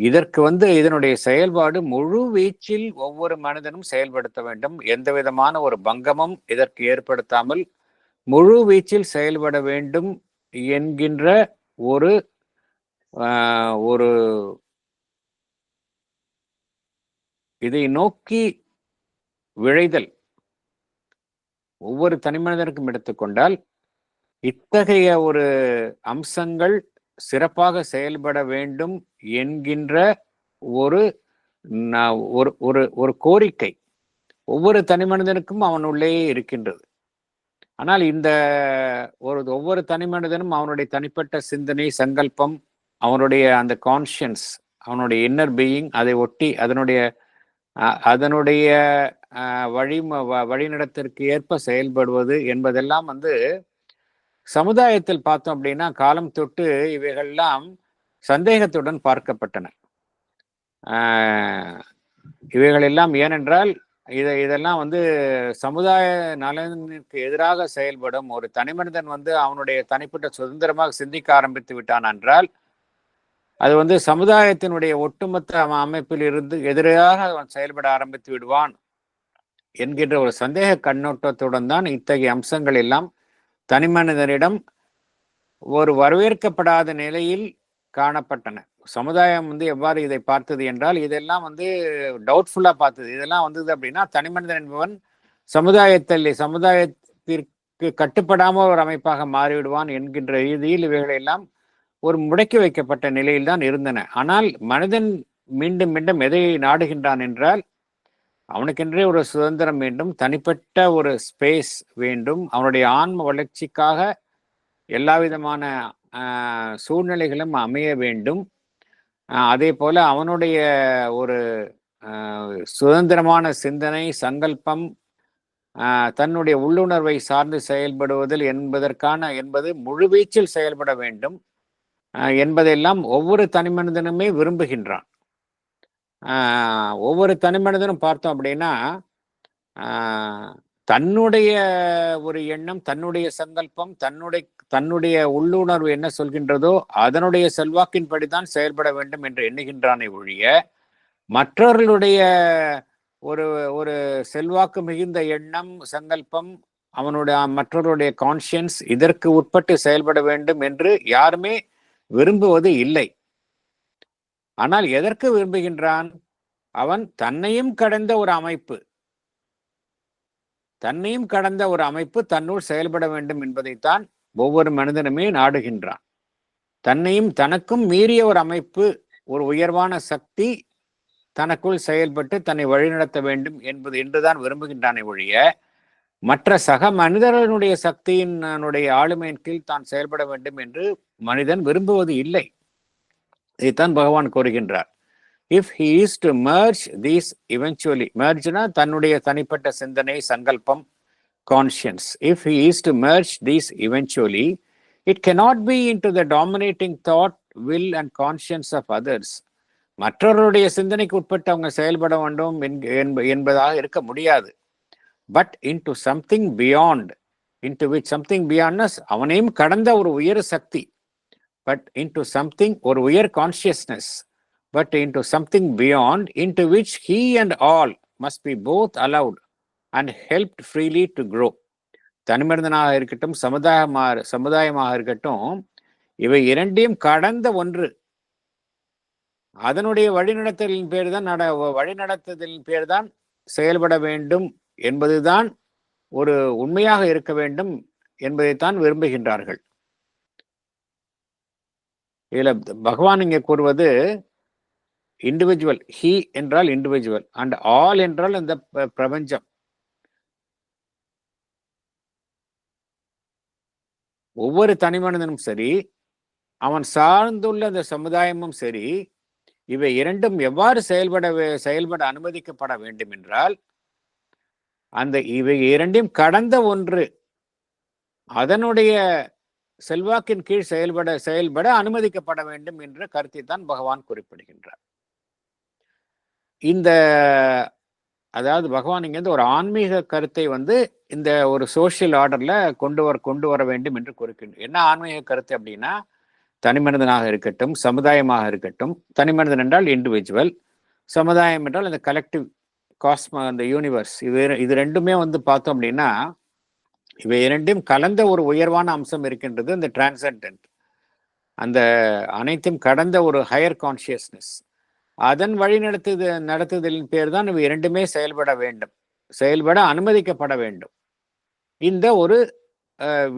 இதற்கு இதனுடைய செயல்பாடு முழு வீச்சில் ஒவ்வொரு மனிதனும் செயல்படுத்த வேண்டும். எந்த விதமான ஒரு பங்கமும் இதற்கு ஏற்படுத்தாமல் முழு வீச்சில் செயல்பட வேண்டும் என்கின்ற ஒரு இதை நோக்கி விழைதல் ஒவ்வொரு தனிமனிதனுக்கும் எடுத்துக்கொண்டால் இத்தகைய ஒரு அம்சங்கள் சிறப்பாக செயல்பட வேண்டும் என்கின்ற ஒரு ஒரு கோரிக்கை ஒவ்வொரு தனிமனிதனுக்கும் அவனுள்ளேயே இருக்கின்றது. ஆனால் இந்த ஒவ்வொரு தனிமனிதனும் அவனுடைய தனிப்பட்ட சிந்தனை, சங்கல்பம், அவனுடைய அந்த கான்ஷியன்ஸ், அவனுடைய இன்னர் பீயிங், அதை ஒட்டி அதனுடைய வழிநடத்திற்கு ஏற்ப செயல்படுவது என்பதெல்லாம் சமுதாயத்தில் பார்த்தோம் அப்படின்னா காலம் தொட்டு இவைகள்லாம் சந்தேகத்துடன் பார்க்கப்பட்டன. இவைகள் எல்லாம் ஏனென்றால் இதெல்லாம் சமுதாய நலனுக்கு எதிராக செயல்படும். ஒரு தனிமனிதன் அவனுடைய தனிப்பட்ட சுதந்திரமாக சிந்திக்க ஆரம்பித்து விட்டான் என்றால் அது சமுதாயத்தினுடைய ஒட்டுமொத்த அமைப்பில் இருந்து எதிராக அவன் செயல்பட ஆரம்பித்து விடுவான் என்கின்ற ஒரு சந்தேக கண்ணோட்டத்துடன் தான் இத்தகைய அம்சங்கள் எல்லாம் தனிமனிதனிடம் ஒரு வரவேற்கப்படாத நிலையில் காணப்பட்டன. சமுதாயம் எவ்வாறு இதை பார்த்தது என்றால் இதெல்லாம் டவுட்ஃபுல்லா பார்த்தது. இதெல்லாம் அப்படின்னா தனிமனிதன் என்பவன் சமுதாயத்திற்கு கட்டுப்படாமல் ஒரு அமைப்பாக மாறிவிடுவான் என்கின்ற ரீதியில் இவைகளை எல்லாம் ஒரு முடக்கி வைக்கப்பட்ட நிலையில் தான் இருந்தன. ஆனால் மனிதன் மீண்டும் மீண்டும் எதை நாடுகின்றான் என்றால் அவனுக்கென்றே ஒரு சுதந்திரம் வேண்டும், தனிப்பட்ட ஒரு ஸ்பேஸ் வேண்டும், அவனுடைய ஆன்ம வளர்ச்சிக்காக எல்லா விதமான சூழ்நிலைகளும் அமைய வேண்டும். அதே போல அவனுடைய ஒரு சுதந்திரமான சிந்தனை, சங்கல்பம், தன்னுடைய உள்ளுணர்வை சார்ந்து செயல்படுவதில் என்பது முழுவீச்சில் செயல்பட வேண்டும் என்பதெல்லாம் ஒவ்வொரு தனிமனிதனுமே விரும்புகின்றான். ஒவ்வொரு தனிமனிதனும் பார்த்தோம் அப்படின்னா தன்னுடைய ஒரு எண்ணம், தன்னுடைய சங்கல்பம், தன்னுடைய உள்ளுணர்வு என்ன சொல்கின்றதோ அதனுடைய செல்வாக்கின்படிதான் செயல்பட வேண்டும் என்று எண்ணுகின்றானே ஒழிய மற்றவர்களுடைய ஒரு ஒரு செல்வாக்கு மிகுந்த எண்ணம், சங்கல்பம், மற்றவருடைய கான்சியன்ஸ் இதற்கு உட்பட்டு செயல்பட வேண்டும் என்று யாருமே விரும்புவது இல்லை. ஆனால் எதற்கு விரும்புகின்றான்? அவன் தன்னையும் கடந்த ஒரு அமைப்பு தன்னுள் செயல்பட வேண்டும் என்பதைத்தான் ஒவ்வொரு மனிதனுமே நாடுகின்றான். தனக்கும் மீறிய ஒரு அமைப்பு, ஒரு உயர்வான சக்தி தனக்குள் செயல்பட்டு தன்னை வழிநடத்த வேண்டும் என்றுதான் விரும்புகின்றானே ஒழிய மற்ற சக மனிதர்களுடைய சக்தியினுடைய ஆளுமையின் கீழ் தான் செயல்பட வேண்டும் என்று மனிதன் விரும்புவது இல்லை. இதைத்தான் பகவான் கூறுகின்றார். If he is to merge these eventually, mergeனா தன்னுடைய தனிப்பட்ட சிந்தனை, சங்கல்பம், conscience. If he is to merge these eventually, it cannot be into the dominating thought, will and conscience of others. மற்றவர்களுடைய சிந்தனைக்கு உட்பட்டு அவங்க செயல்பட வேண்டும் என்பதாக இருக்க முடியாது. But into something beyond, into which something beyondness, அவனையும் கடந்த ஒரு உயர் சக்தி. But into something, ஒரு உயர் consciousness, but into something beyond, into which he and all must be both allowed and helped freely to grow. தனிமனிதனாக இருக்கட்டும், சமுதாயமாக இருக்கட்டும், இவை இரண்டையும் கடந்த ஒன்று. அதனுடைய வழிநடத்தலின் பேர் தான் செயல்பட வேண்டும் என்பதுதான் ஒரு உண்மையாக இருக்க வேண்டும் என்பதைத்தான் விரும்புகின்றார்கள். இதுல பகவான் இங்கே கூறுவது இண்டிவிஜுவல். ஹி என்றால் இண்டிவிஜுவல் அண்ட் ஆல் என்றால் இந்த பிரபஞ்சம். ஒவ்வொரு தனி மனிதனும் சரி, அவன் சார்ந்துள்ள அந்த சமுதாயமும் சரி, இவை இரண்டும் எவ்வாறு செயல்பட அனுமதிக்கப்பட வேண்டும் என்றால் இவை இரண்டையும் கடந்த ஒன்று, அதனுடைய செல்வாக்கின் கீழ் செயல்பட அனுமதிக்கப்பட வேண்டும் என்ற கருத்தை தான் பகவான் குறிப்பிடுகின்றார். அதாவது பகவான் இங்கிருந்து ஒரு ஆன்மீக கருத்தை இந்த ஒரு சோசியல் ஆர்டர்ல கொண்டு வர வேண்டும் என்று குறிக்கின்றார். என்ன ஆன்மீக கருத்து அப்படின்னா, தனி மனிதனாக இருக்கட்டும், சமுதாயமாக இருக்கட்டும். தனி மனிதன் என்றால் இண்டிவிஜுவல், சமுதாயம் என்றால் அந்த கலெக்டிவ் அந்த யூனிவர்ஸ். இது ரெண்டுமே பார்த்தோம் அப்படின்னா இவை இரண்டையும் கலந்த ஒரு உயர்வான அம்சம் இருக்கின்றது, அந்த டிரான்சென்டென்ட், அந்த அனைத்தும் கடந்த ஒரு ஹையர் கான்சியஸ்னஸ். அதன் வழி நடத்துதலின் பேர் தான் இவை இரண்டுமே செயல்பட அனுமதிக்கப்பட வேண்டும். இந்த ஒரு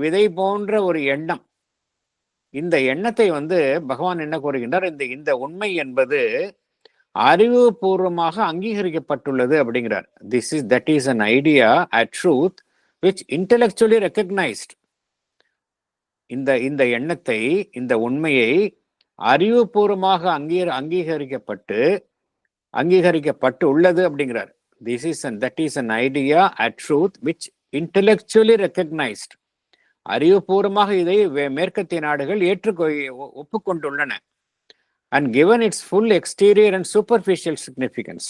விதை போன்ற ஒரு எண்ணம், இந்த எண்ணத்தை பகவான் என்ன கூறுகின்றார், இந்த உண்மை என்பது அறிவுபூர்வமாக அங்கீகரிக்கப்பட்டுள்ளது அப்படிங்கிறார். That is an idea, a truth which intellectually recognized. இந்த எண்ணத்தை, இந்த உண்மையை அறிவுபூர்வமாக அங்கீகரிக்கப்பட்டு உள்ளது அப்படிங்கிறார். That is an idea, a truth which intellectually recognized. அறிவுபூர்வமாக இதை மேற்கத்திய நாடுகள் ஒப்புக்கொண்டுள்ளன. And given its full exterior and superficial significance.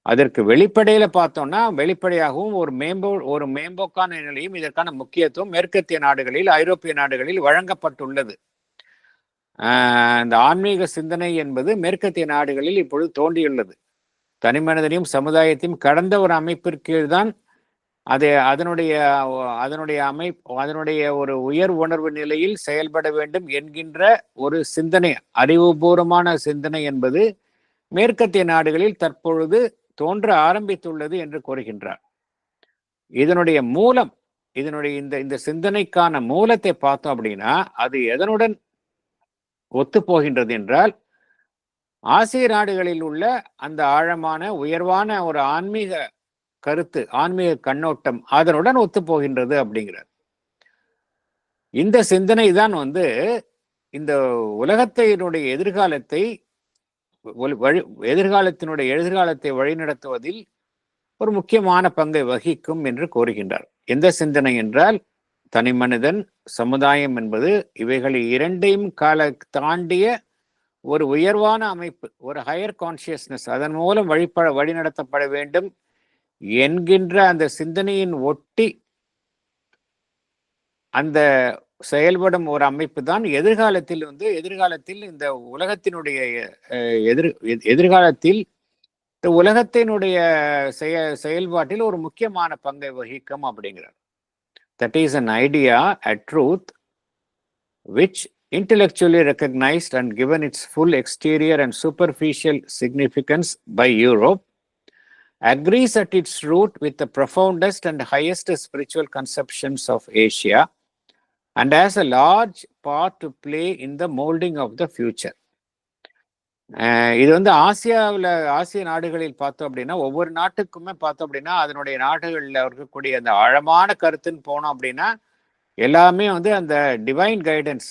அதற்கு வெளிப்படையில பார்த்தோம்னா வெளிப்படையாகவும் ஒரு மேம்போக்கான நிலையும் இதற்கான முக்கியத்துவம் மேற்கத்திய நாடுகளில், ஐரோப்பிய நாடுகளில் வழங்கப்பட்டுள்ளது. இந்த ஆன்மீக சிந்தனை என்பது மேற்கத்திய நாடுகளில் இப்பொழுது தோன்றியுள்ளது. தனி மனிதனையும் சமுதாயத்தையும் கடந்த ஒரு அமைப்பிற்கு தான் அதனுடைய ஒரு உயர் உணர்வு நிலையில் செயல்பட வேண்டும் என்கின்ற ஒரு சிந்தனை, அறிவுபூர்வமான சிந்தனை என்பது மேற்கத்திய நாடுகளில் தற்பொழுது தோன்ற ஆரம்பித்துள்ளது என்று கூறுகின்றார். இதனுடைய மூலம், இந்த சிந்தனைக்கான மூலத்தை பார்த்தோம் அப்படின்னா அது எதனுடன் ஒத்து போகின்றது என்றால் ஆசிய நாடுகளில் உள்ள அந்த ஆழமான உயர்வான ஒரு ஆன்மீக கருத்து, ஆன்மீக கண்ணோட்டம் அதனுடன் ஒத்து போகின்றது அப்படிங்கிறார். இந்த சிந்தனை தான் இந்த உலகத்தினுடைய எதிர்காலத்தை வழிநடத்துவதில் ஒரு முக்கியமான பங்கை வகிக்கும் என்று கூறுகின்றார். எந்த சிந்தனை என்றால் தனி மனிதன், சமுதாயம் என்பது இவைகள் இரண்டையும் தாண்டிய ஒரு உயர்வான அமைப்பு, ஒரு ஹையர் கான்சியஸ்னஸ், அதன் மூலம் வழிநடத்தப்பட வேண்டும் என்கின்ற அந்த சிந்தனையின் ஒட்டி அந்த செயல்படும் ஒரு அமைப்பு தான் எதிர்காலத்தில் இந்த உலகத்தினுடைய எதிர்காலத்தில் இந்த உலகத்தினுடைய செயல்பாட்டில் ஒரு முக்கியமான பங்கை வகிக்கும் அப்படிங்கிறார். That is an idea, a truth which intellectually recognized and given its full exterior and superficial significance by Europe, agrees at its root with the profoundest and highest spiritual conceptions of Asia, and has a large part to play in the molding of the future. இது வந்து ஆசிய நாடுகளில் பார்த்தோம் அப்படின்னா, ஒவ்வொரு நாட்டுக்குமே பார்த்தோம் அப்படின்னா, அதனுடைய நாடுகளில் இருக்கக்கூடிய அந்த ஆழமான கருத்துன்னு போனோம் அப்படின்னா, எல்லாமே வந்து அந்த டிவைன் கைடன்ஸ்,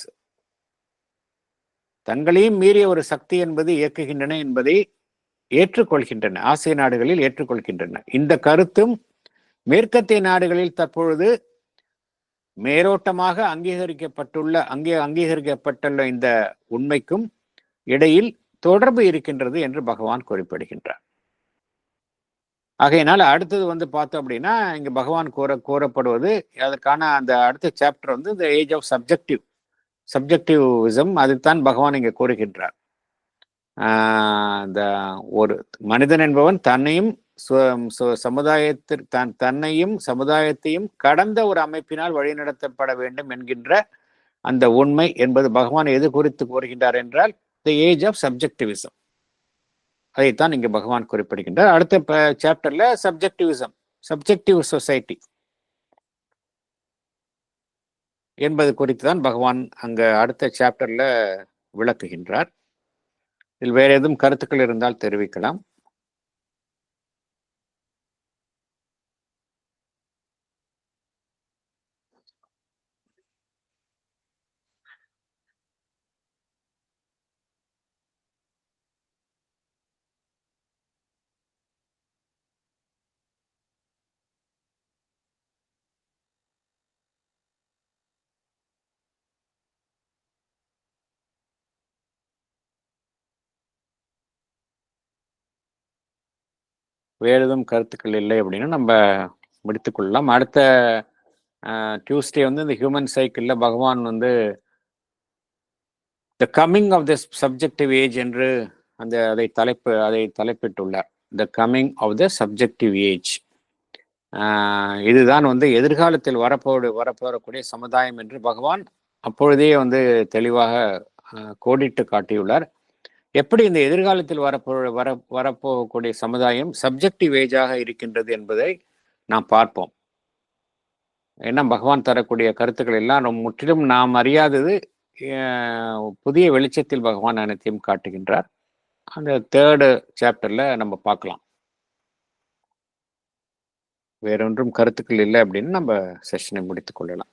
தங்களையும் மீறிய ஒரு சக்தி என்பது இயக்குகின்றன என்பதை ஏற்றுக்கொள்கின்றன. ஆசிய நாடுகளில் ஏற்றுக்கொள்கின்றன. இந்த கருத்தும் மேற்கத்திய நாடுகளில் தற்பொழுது மேலோட்டமாக அங்கீகரிக்கப்பட்டுள்ள இந்த உண்மைக்கும் இடையில் தொடர்பு இருக்கின்றது என்று பகவான் குறிப்பிடுகின்றார். ஆகையினால் அடுத்தது வந்து பார்த்தோம் அப்படின்னா, இங்க பகவான் கூறப்படுவது அதற்கான அந்த அடுத்த சாப்டர் வந்து இந்த ஏஜ் ஆஃப் சப்ஜெக்டிவிசம், அதுதான் பகவான் இங்க கூறுகின்றார். இந்த ஒரு மனிதன் என்பவன் தன்னையும் சமுதாயத்தையும் கடந்த ஒரு அமைப்பினால் வழிநடத்தப்பட வேண்டும் என்கின்ற அந்த உண்மை என்பது பகவான் எது குறித்து கூறுகின்றார் என்றால் தி ஏஜ் ஆஃப் சப்ஜெக்டிவிசம். அதைத்தான் இங்க பகவான் குறிப்பிடுகின்றார். அடுத்த சாப்டர்ல சப்ஜெக்டிவ் சொசைட்டி என்பது குறித்து தான் பகவான் அங்க அடுத்த சாப்டர்ல விளக்குகின்றார். இதில் வேற எதுவும் கருத்துக்கள் இருந்தால் தெரிவிக்கலாம். வேறு எதுவும் கருத்துக்கள் இல்லை அப்படின்னா நம்ம முடித்துக்கொள்ளலாம். அடுத்த டியூஸ்டே வந்து இந்த ஹியூமன் சைக்கிள்ல பகவான் வந்து the coming of the subjective age என்று அதை தலைப்பிட்டுள்ளார். The coming of the subjective age, இதுதான் வந்து எதிர்காலத்தில் வரப்போறக்கூடிய சமுதாயம் என்று பகவான் அப்பொழுதே வந்து தெளிவாக கோடிட்டு காட்டியுள்ளார். எப்படி இந்த எதிர்காலத்தில் வரப்போகக்கூடிய சமுதாயம் சப்ஜெக்டிவ் ஏஜாக இருக்கின்றது என்பதை நாம் பார்ப்போம். ஏன்னா பகவான் தரக்கூடிய கருத்துக்கள் எல்லாம் முற்றிலும் நாம் அறியாதது, புதிய வெளிச்சத்தில் பகவான் அனைத்தையும் காட்டுகின்றார். அந்த 3rd சாப்டர்ல நம்ம பார்க்கலாம். வேறொன்றும் கருத்துக்கள் இல்லை அப்படின்னு நம்ம செஷனை முடித்துக் கொள்ளலாம்.